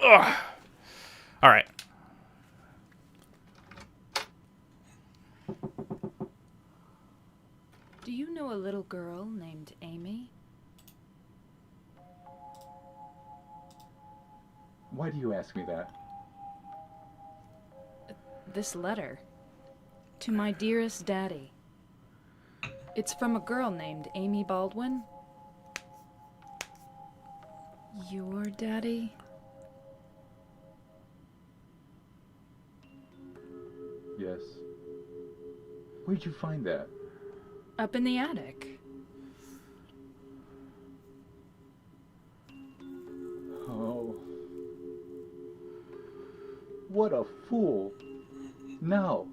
[SPEAKER 1] Ugh. Alright.
[SPEAKER 2] Do you know a little girl named Amy?
[SPEAKER 3] Why do you ask me that?
[SPEAKER 2] This letter. To my dearest daddy. It's from a girl named Amy Baldwin. Your daddy?
[SPEAKER 3] Yes. Where'd you find that?
[SPEAKER 2] Up in the attic.
[SPEAKER 3] Oh. What a fool. Now,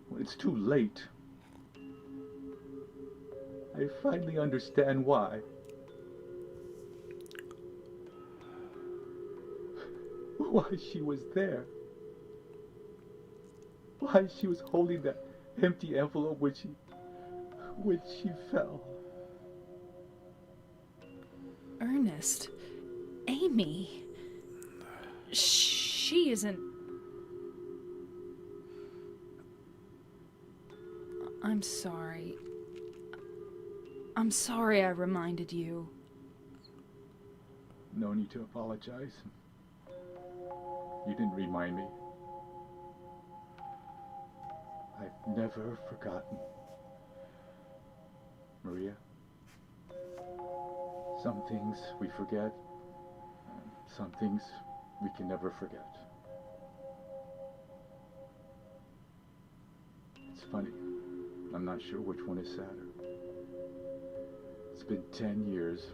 [SPEAKER 3] when it's too late, I finally understand why. Why she was there. Why she was holding that empty envelope when she fell.
[SPEAKER 2] Ernest. Amy. She isn't... I'm sorry. I'm sorry I reminded you.
[SPEAKER 3] No need to apologize. You didn't remind me. I've never forgotten. Maria, some things we forget, and some things we can never forget. It's funny, I'm not sure which one is sadder. It's been 10 years,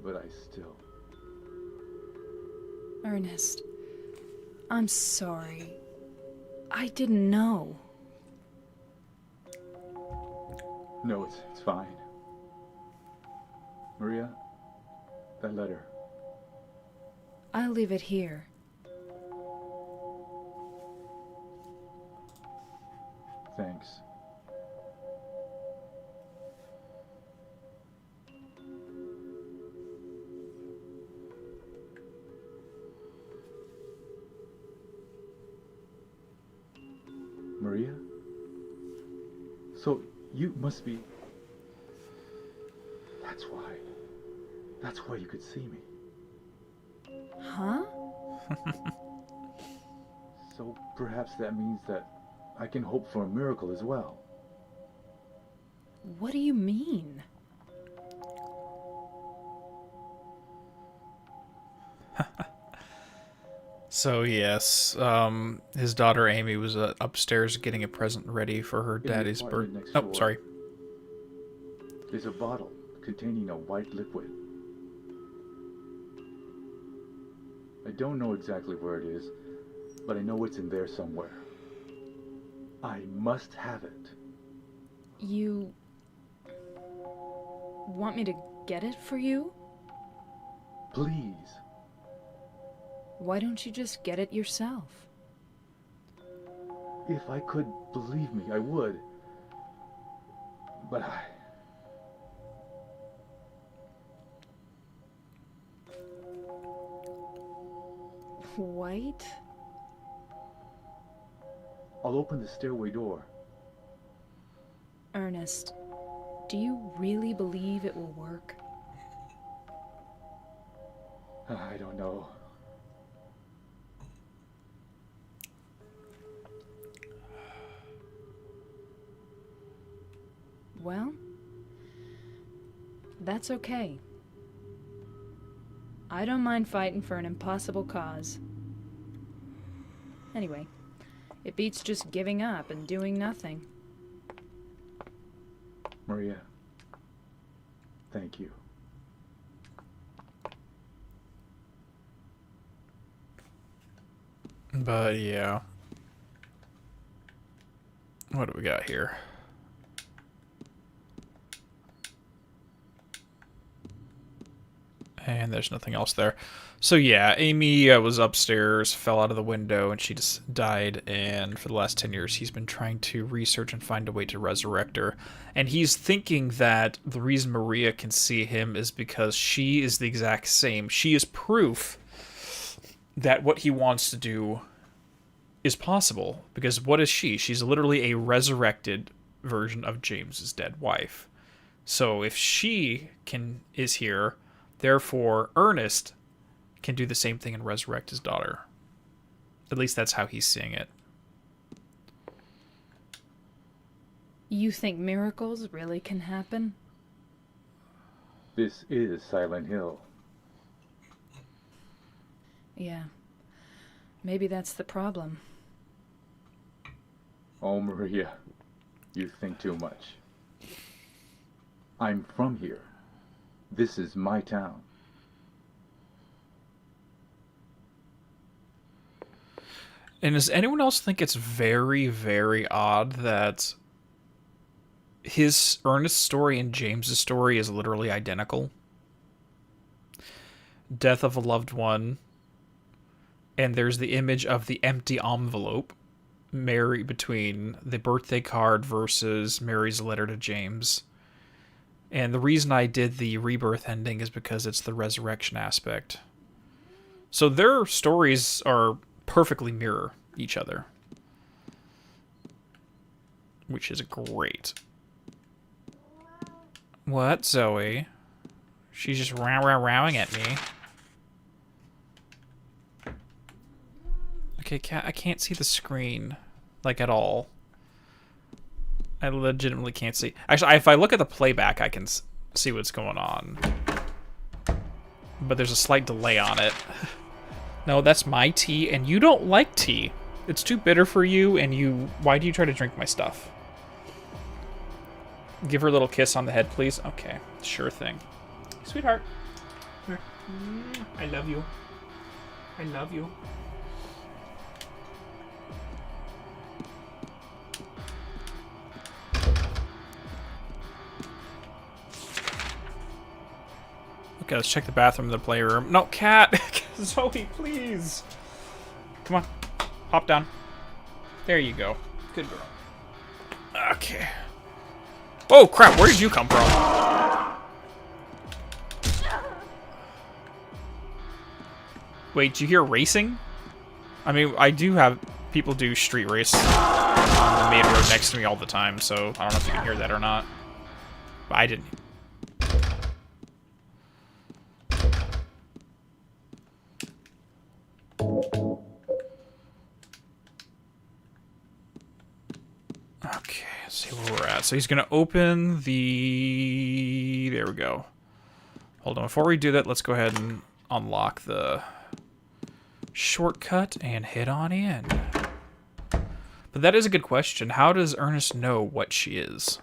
[SPEAKER 3] but I still...
[SPEAKER 2] Ernest, I'm sorry. I didn't know.
[SPEAKER 3] No, it's fine. Maria, that letter.
[SPEAKER 2] I'll leave it here.
[SPEAKER 3] Thanks. Maria? So, you must be... That's why you could see me.
[SPEAKER 2] Huh?
[SPEAKER 3] So, perhaps that means that I can hope for a miracle as well.
[SPEAKER 2] What do you mean?
[SPEAKER 1] So yes, his daughter Amy was upstairs getting a present ready for her
[SPEAKER 3] In the
[SPEAKER 1] daddy's
[SPEAKER 3] apartment
[SPEAKER 1] birthday.
[SPEAKER 3] next
[SPEAKER 1] Oh,
[SPEAKER 3] door.
[SPEAKER 1] sorry.
[SPEAKER 3] There's a bottle containing a white liquid. I don't know exactly where it is, but I know it's in there somewhere. I must have it.
[SPEAKER 2] You... want me to get it for you?
[SPEAKER 3] Please.
[SPEAKER 2] Why don't you just get it yourself?
[SPEAKER 3] If I could, believe me, I would. But I...
[SPEAKER 2] White?
[SPEAKER 3] I'll open the stairway door.
[SPEAKER 2] Ernest, Do you really believe it will work?
[SPEAKER 3] I don't know.
[SPEAKER 2] Well, that's okay. I don't mind fighting for an impossible cause. Anyway, it beats just giving up and doing nothing.
[SPEAKER 3] Maria, thank you.
[SPEAKER 1] But yeah. What do we got here? And there's nothing else there. So yeah, Amy was upstairs, fell out of the window, and she just died. And for the last 10 years, he's been trying to research and find a way to resurrect her. And he's thinking that the reason Maria can see him is because she is the exact same. She is proof that what he wants to do is possible. Because what is she? She's literally a resurrected version of James's dead wife. So if she is here, therefore Ernest can do the same thing and resurrect his daughter. At least that's how he's seeing it.
[SPEAKER 2] You think miracles really can happen?
[SPEAKER 3] This is Silent Hill.
[SPEAKER 2] Yeah. Maybe that's the problem.
[SPEAKER 3] Oh, Maria, you think too much. I'm from here. This is my town.
[SPEAKER 1] And does anyone else think it's very, very odd that his Ernest's story and James's story is literally identical? Death of a loved one, and there's the image of the empty envelope, Mary, between the birthday card versus Mary's letter to James. And the reason I did the rebirth ending is because it's the resurrection aspect. So their stories are perfectly mirror each other, which is great. What, Zoe? She's just rowing at me. Okay, I can't see the screen, like, at all. I legitimately can't see. Actually, if I look at the playback, I can see what's going on. But there's a slight delay on it. No, that's my tea, and you don't like tea. It's too bitter for you, and why do you try to drink my stuff? Give her a little kiss on the head, please. Okay, sure thing. Sweetheart. Here. I love you. I love you. Okay, let's check the bathroom in the playroom. No, cat! Zoe, please! Come on. Hop down. There you go. Good girl. Okay. Oh, crap! Where did you come from? Wait, did you hear racing? I mean, I do have people do street race on the main road next to me all the time, so I don't know if you can hear that or not. But I didn't. Okay, let's see where we're at. So he's going to open the... There we go. Hold on. Before we do that, let's go ahead and unlock the shortcut and head on in. But that is a good question. How does Ernest know what she is?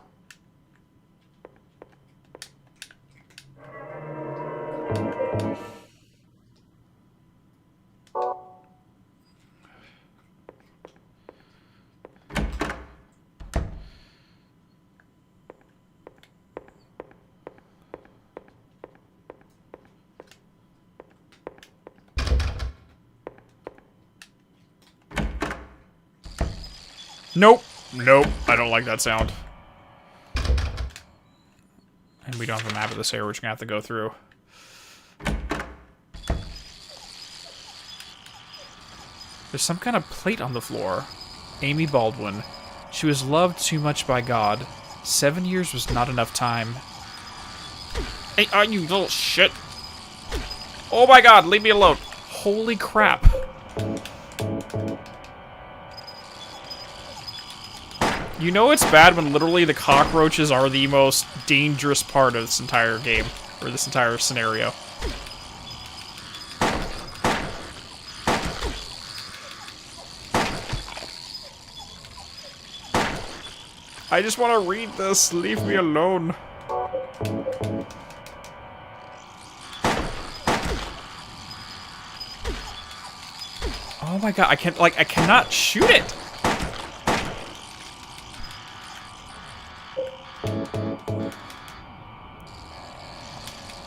[SPEAKER 1] Nope. Nope. I don't like that sound. And we don't have a map of this area, we're just gonna have to go through. There's some kind of plate on the floor. Amy Baldwin. She was loved too much by God. 7 years was not enough time. Hey, you little shit. Oh my god, leave me alone. Holy crap. You know it's bad when literally the cockroaches are the most dangerous part of this entire game, or this entire scenario. I just want to read this. Leave me alone. Oh my god, I cannot shoot it.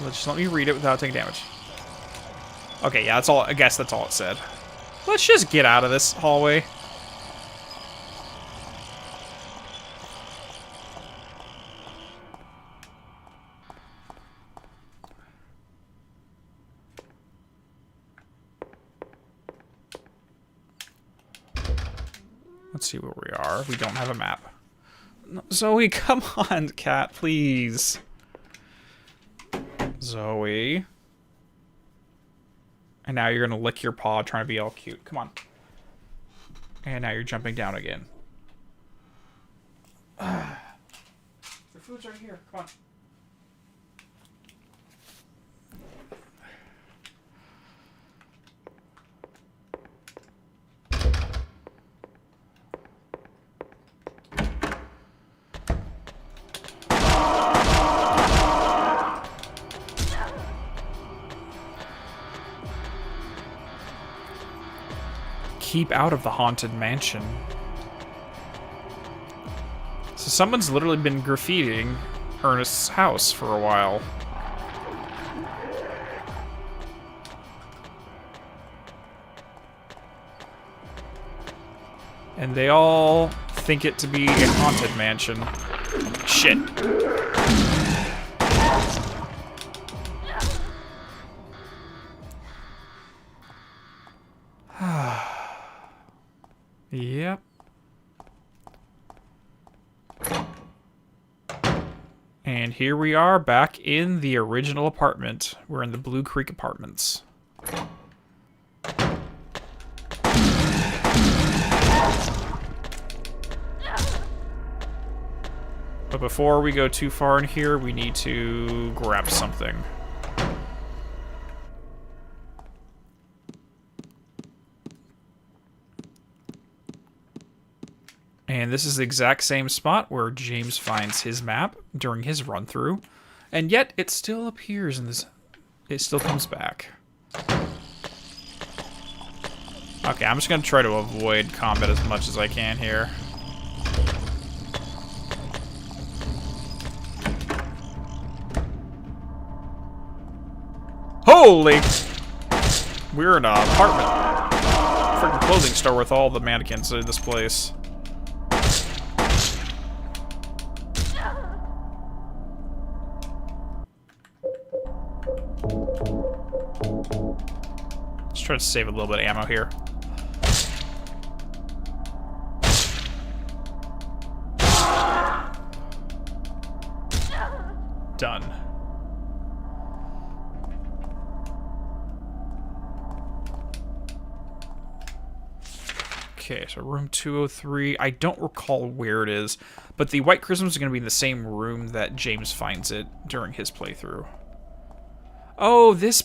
[SPEAKER 1] Just let me read it without taking damage. Okay, yeah, that's all. I guess that's all it said. Let's just get out of this hallway. Let's see where we are. We don't have a map. No, Zoe, come on, cat, please. Zoe. And now you're gonna lick your paw trying to be all cute. Come on. And now you're jumping down again. The food's right here. Come on. Keep out of the haunted mansion. So someone's literally been graffitiing Ernest's house for a while. And they all think it to be a haunted mansion. Shit. Yep. And here we are back in the original apartment. We're in the Blue Creek Apartments. But before we go too far in here, we need to grab something. And this is the exact same spot where James finds his map during his run-through. And yet, it still appears in this... It still comes back. Okay, I'm just going to try to avoid combat as much as I can here. Holy! We're in an apartment. Freaking clothing store with all the mannequins in this place. Let's try to save a little bit of ammo here. Done. Okay, so room 203. I don't recall where it is, but the white crystals are going to be in the same room that James finds it during his playthrough. Oh, this...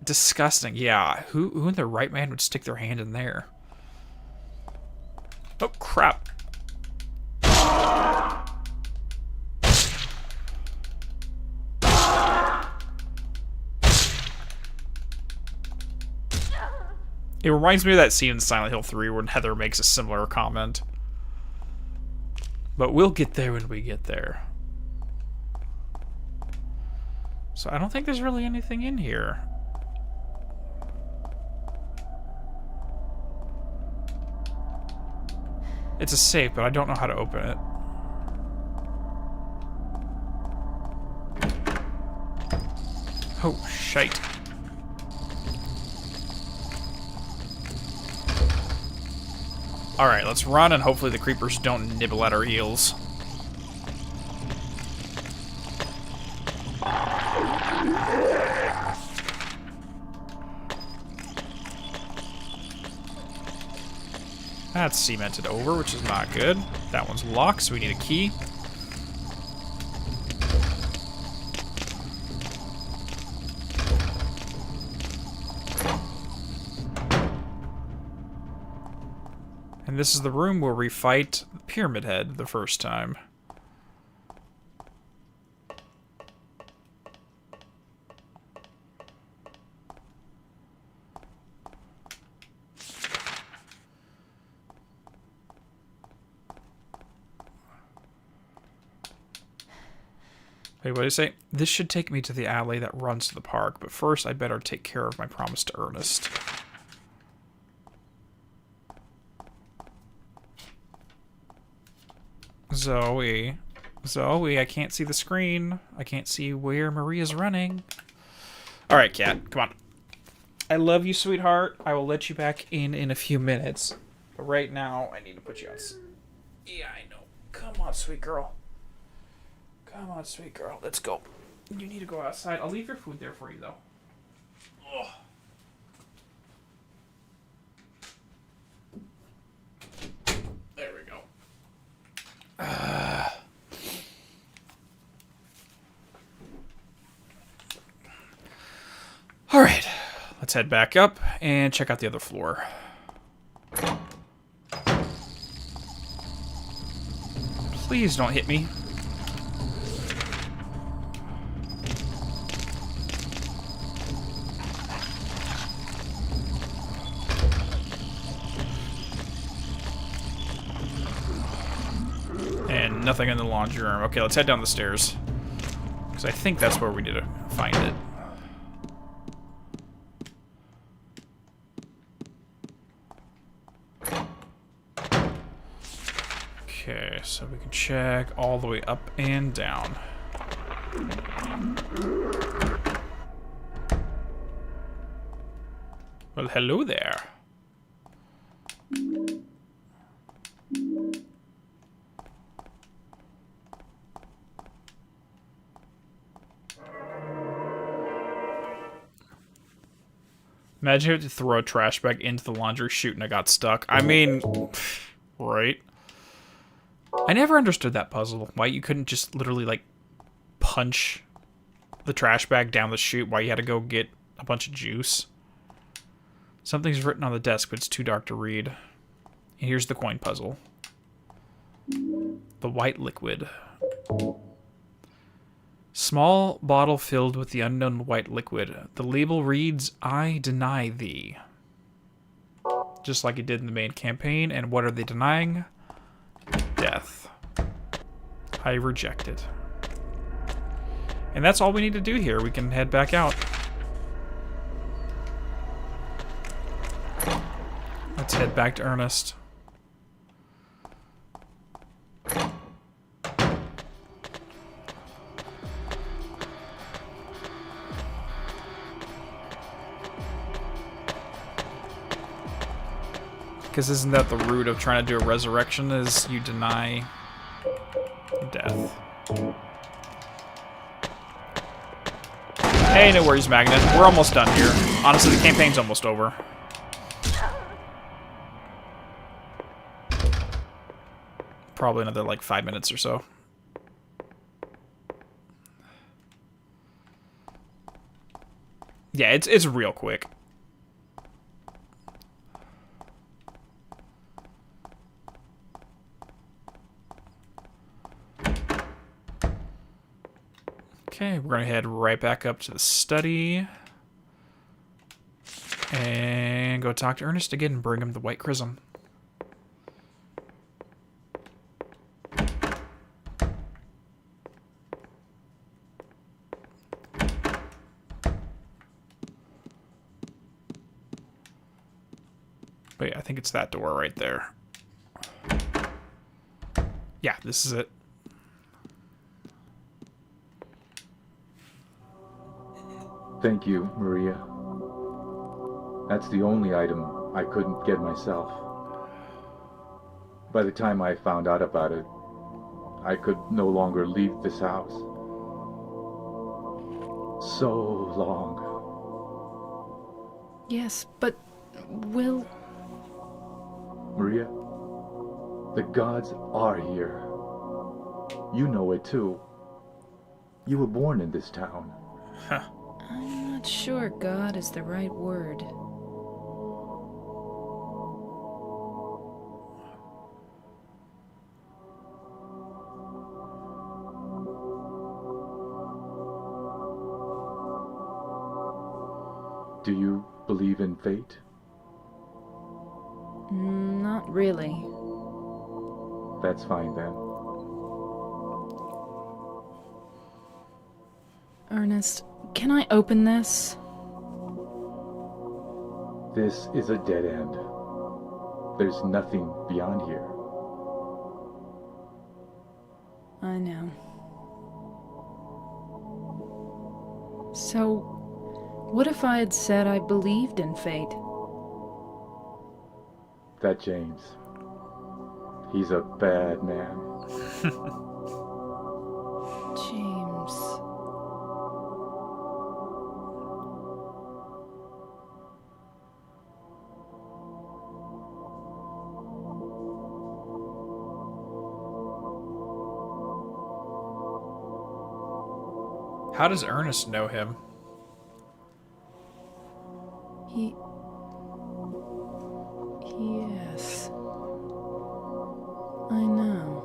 [SPEAKER 1] Disgusting. Yeah, who in their right mind would stick their hand in there? Oh, crap. It reminds me of that scene in Silent Hill 3 when Heather makes a similar comment. But we'll get there when we get there. So I don't think there's really anything in here. It's a safe, but I don't know how to open it. Oh, shite. Alright, let's run and hopefully the creepers don't nibble at our heels. That's cemented over, which is not good. That one's locked, so we need a key. And this is the room where we fight the Pyramid Head the first time. Wait, what did I say? This should take me to the alley that runs to the park, but first I better take care of my promise to Ernest. Zoe. Zoe, I can't see the screen. I can't see where Maria's running. Alright, cat, come on. I love you, sweetheart. I will let you back in a few minutes. But right now, I need to put you on... Yeah, I know. Come on, sweet girl. Come on, sweet girl. Let's go. You need to go outside. I'll leave your food there for you, though. Ugh. There we go. All right. Let's head back up and check out the other floor. Please don't hit me. And nothing in the laundry room. Okay, let's head down the stairs. Because I think that's where we need to find it. Okay, so we can check all the way up and down. Well, hello there. Imagine you had to throw a trash bag into the laundry chute and I got stuck. I mean, right? I never understood that puzzle. Why you couldn't just literally, like, punch the trash bag down the chute. Why you had to go get a bunch of juice. Something's written on the desk, but it's too dark to read. And here's the coin puzzle. The white liquid. Small bottle filled with the unknown white liquid. The label reads, I deny thee. Just like it did in the main campaign. And what are they denying? Death. I reject it. And that's all we need to do here. We can head back out. Let's head back to Ernest. Because isn't that the root of trying to do a resurrection, is you deny death. Hey, no worries, Magnet. We're almost done here. Honestly, the campaign's almost over. Probably another, like, 5 minutes or so. Yeah, it's real quick. Okay, we're gonna head right back up to the study and go talk to Ernest again and bring him the white chrism. Wait, I think it's that door right there. Yeah, this is it.
[SPEAKER 3] Thank you, Maria. That's the only item I couldn't get myself. By the time I found out about it, I could no longer leave this house. So long.
[SPEAKER 2] Yes, but will...
[SPEAKER 3] Maria, The gods are here. You know it too. You were born in this town.
[SPEAKER 2] I'm not sure God is the right word.
[SPEAKER 3] Do you believe in fate?
[SPEAKER 2] Not really.
[SPEAKER 3] That's fine then.
[SPEAKER 2] Ernest, can I open this?
[SPEAKER 3] This is a dead end. There's nothing beyond here.
[SPEAKER 2] I know. So, what if I had said I believed in fate?
[SPEAKER 3] That James. He's a bad man.
[SPEAKER 2] James.
[SPEAKER 1] How does Ernest know him?
[SPEAKER 2] Yes. I know.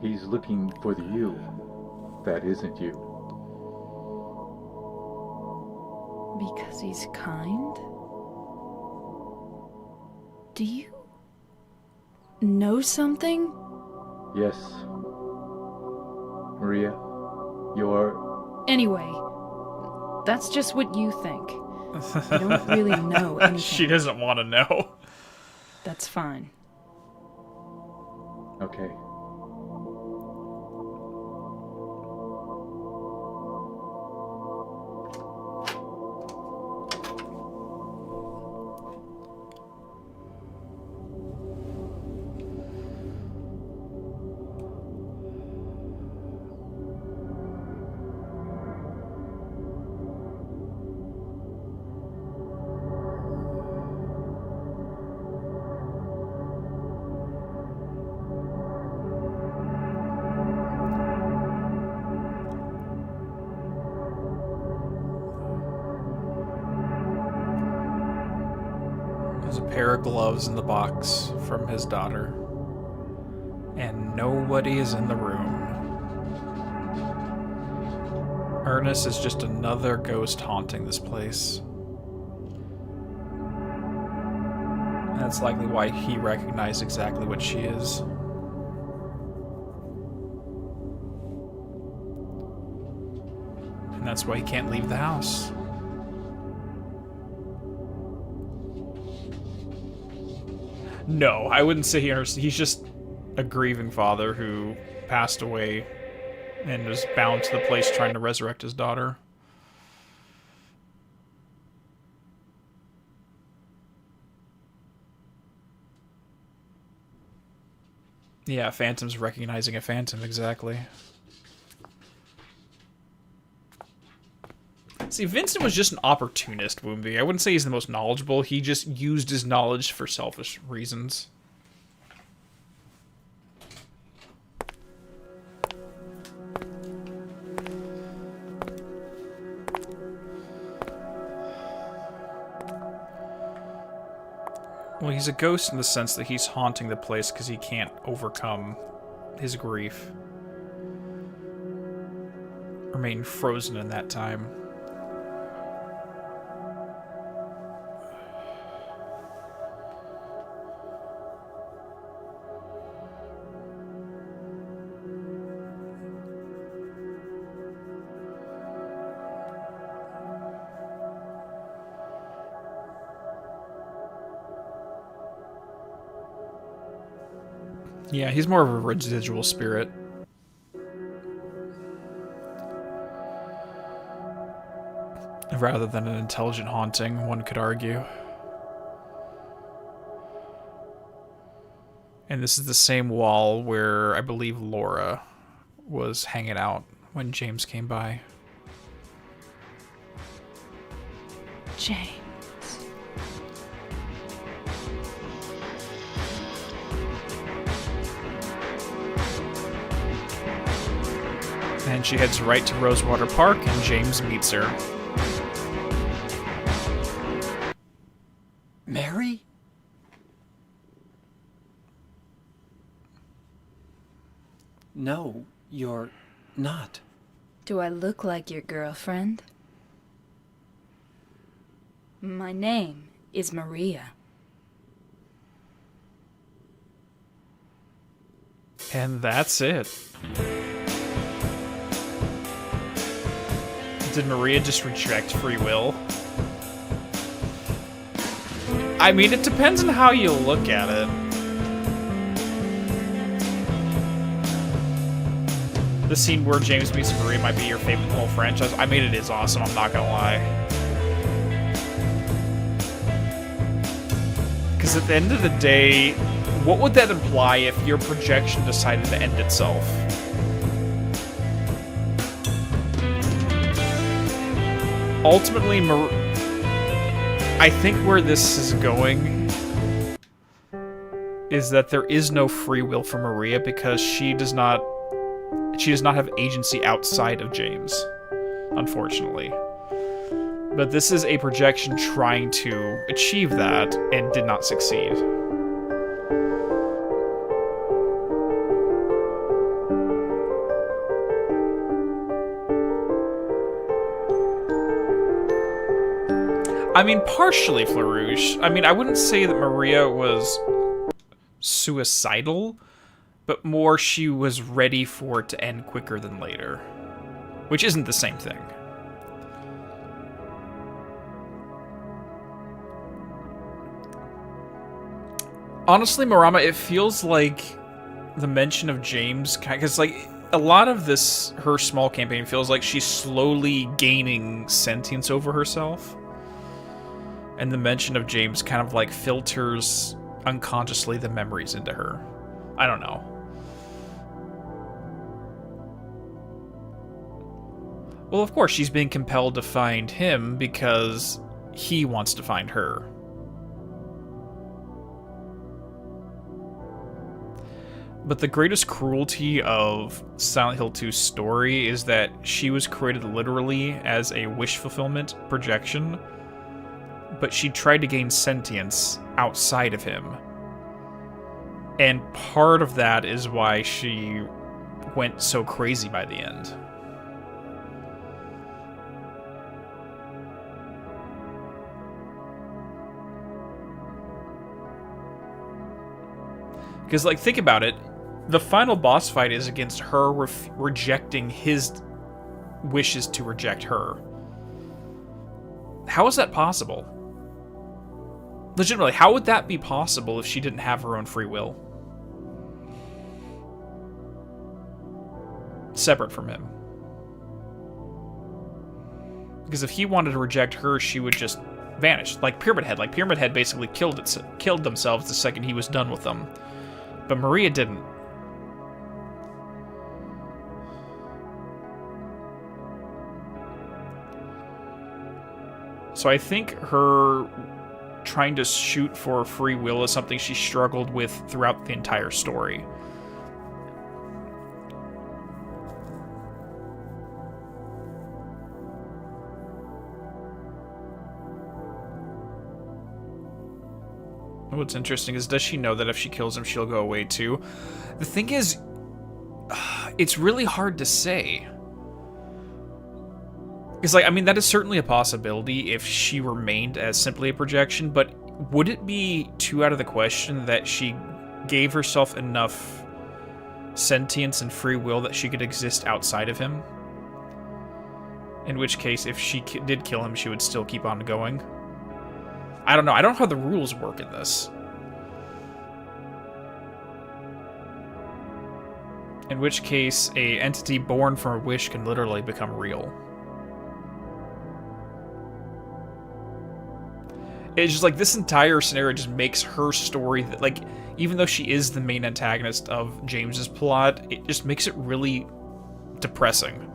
[SPEAKER 3] He's looking for the you that isn't you.
[SPEAKER 2] Because he's kind? Do you know something?
[SPEAKER 3] Yes. Maria, you're...
[SPEAKER 2] Anyway, that's just what you think. I don't really know anything.
[SPEAKER 1] She doesn't want to know.
[SPEAKER 2] That's fine.
[SPEAKER 3] Okay.
[SPEAKER 1] There's a pair of gloves in the box from his daughter. And nobody is in the room. Ernest is just another ghost haunting this place. That's likely why he recognized exactly what she is. And that's why he can't leave the house. No, I wouldn't say he's just a grieving father who passed away and was bound to the place trying to resurrect his daughter. Yeah, Phantom's recognizing a phantom, exactly. See, Vincent was just an opportunist, Woombi. I wouldn't say he's the most knowledgeable. He just used his knowledge for selfish reasons. Well, he's a ghost in the sense that he's haunting the place because he can't overcome his grief. Remain frozen in that time. Yeah, he's more of a residual spirit. Rather than an intelligent haunting, one could argue. And this is the same wall where I believe Laura was hanging out when James came by.
[SPEAKER 2] James.
[SPEAKER 1] and she heads right to Rosewater Park, and James meets her.
[SPEAKER 6] Mary? No, you're not.
[SPEAKER 7] Do I look like your girlfriend? My name is Maria.
[SPEAKER 1] And that's it. Did Maria just reject free will? I mean, it depends on how you look at it. The scene where James meets Maria might be your favorite in the whole franchise. I mean, it is awesome, I'm not gonna lie. Because at the end of the day, what would that imply if your projection decided to end itself? Ultimately, I think where this is going is that there is no free will for Maria because she does not have agency outside of James, unfortunately. But this is a projection trying to achieve that and did not succeed. I mean, partially, Flarouche. I mean, I wouldn't say that Maria was suicidal, but more she was ready for it to end quicker than later. Which isn't the same thing. Honestly, Marama, it feels like the mention of James, because like a lot of this, her small campaign feels like she's slowly gaining sentience over herself. And the mention of James kind of like filters unconsciously the memories into her. I don't know. Well, of course, she's being compelled to find him because he wants to find her. But the greatest cruelty of Silent Hill 2's story is that she was created literally as a wish fulfillment projection, but she tried to gain sentience outside of him. And part of that is why she went so crazy by the end. Because, like, think about it. The final boss fight is against her rejecting his wishes to reject her. How is that possible? Legitimately, how would that be possible if she didn't have her own free will? Separate from him. Because if he wanted to reject her, she would just vanish. Like Pyramid Head. Like Pyramid Head basically killed themselves the second he was done with them. But Maria didn't. So I think her trying to shoot for free will is something she struggled with throughout the entire story. What's interesting is, does she know that if she kills him, she'll go away too? The thing is, it's really hard to say. It's like, I mean, that is certainly a possibility if she remained as simply a projection, but would it be too out of the question that she gave herself enough sentience and free will that she could exist outside of him? In which case, if she did kill him, she would still keep on going. I don't know. I don't know how the rules work in this. In which case, a entity born from a wish can literally become real. It's just like this entire scenario just makes her story, like, even though she is the main antagonist of James's plot, it just makes it really depressing.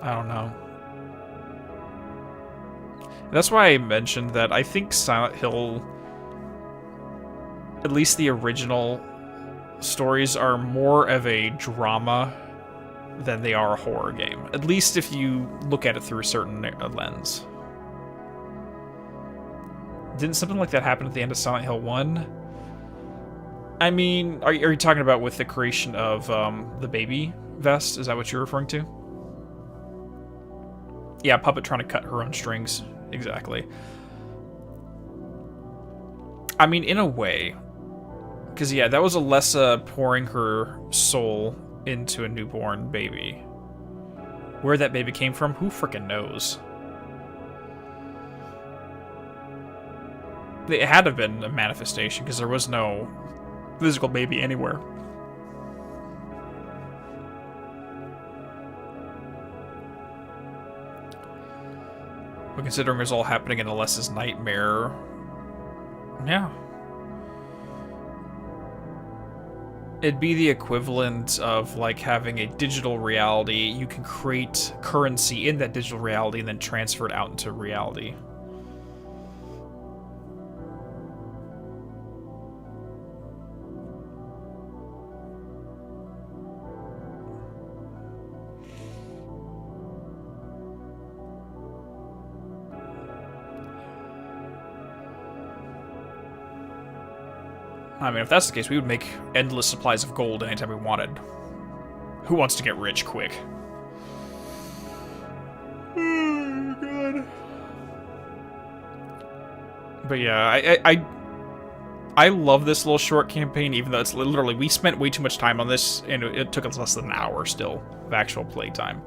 [SPEAKER 1] I don't know. That's why I mentioned that I think Silent Hill, at least the original stories, are more of a drama than they are a horror game. At least if you look at it through a certain lens. Didn't something like that happen at the end of Silent Hill 1? I mean, are you talking about with the creation of the baby vest? Is that what you're referring to? Yeah, Puppet trying to cut her own strings. Exactly. I mean, in a way. Because, yeah, that was Alessa pouring her soul into a newborn baby. Where that baby came from, who frickin' knows? It had to have been a manifestation, because there was no physical baby anywhere. But considering it was all happening in Alessa's nightmare, yeah. It'd be the equivalent of, like, having a digital reality. You can create currency in that digital reality and then transfer it out into reality. I mean, if that's the case, we would make endless supplies of gold anytime we wanted. Who wants to get rich quick? Oh, God. But yeah, I love this little short campaign, even though it's literally, we spent way too much time on this, and it took us less than an hour still of actual playtime.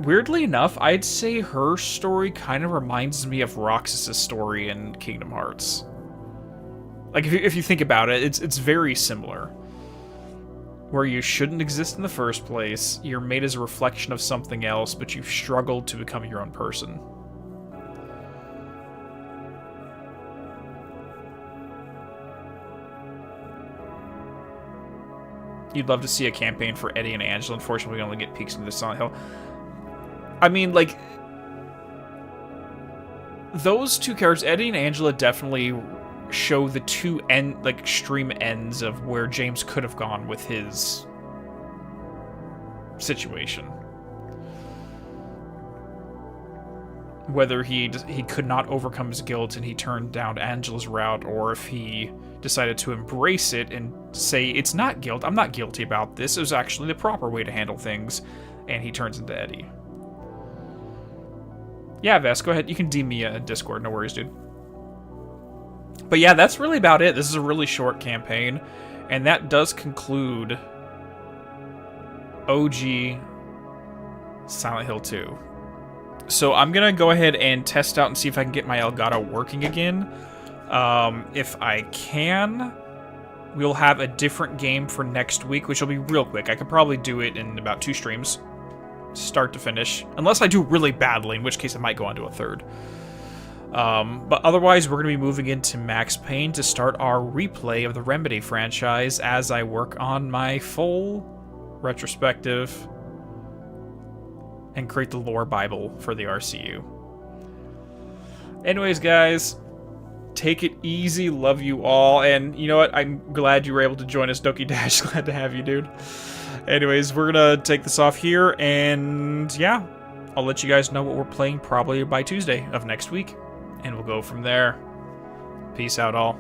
[SPEAKER 1] Weirdly enough, I'd say her story kind of reminds me of Roxas's story in Kingdom Hearts. Like, if you think about it, it's very similar. Where you shouldn't exist in the first place, you're made as a reflection of something else, but you've struggled to become your own person. You'd love to see a campaign for Eddie and Angela. Unfortunately, we only get peeks into the Silent Hill. I mean, like, those two characters, Eddie and Angela, definitely show the two extreme ends of where James could have gone with his situation. Whether he could not overcome his guilt and he turned down Angela's route, or if he decided to embrace it and say, it's not guilt, I'm not guilty about this, it was actually the proper way to handle things, and he turns into Eddie. Yeah, Vess, go ahead. You can DM me a Discord. No worries, dude. But yeah, that's really about it. This is a really short campaign. And that does conclude OG Silent Hill 2. So I'm going to go ahead and test out and see if I can get my Elgato working again. If I can, we'll have a different game for next week, which will be real quick. I could probably do it in about 2 streams. Start to finish, unless I do really badly, in which case I might go on to a third. But otherwise, we're going to be moving into Max Payne to start our replay of the Remedy franchise as I work on my full retrospective and create the lore Bible for the RCU. Anyways, guys, take it easy. Love you all. And you know what? I'm glad you were able to join us, Doki Dash. Glad to have you, dude. Anyways, we're gonna take this off here, and yeah, I'll let you guys know what we're playing probably by Tuesday of next week, and we'll go from there. Peace out, all.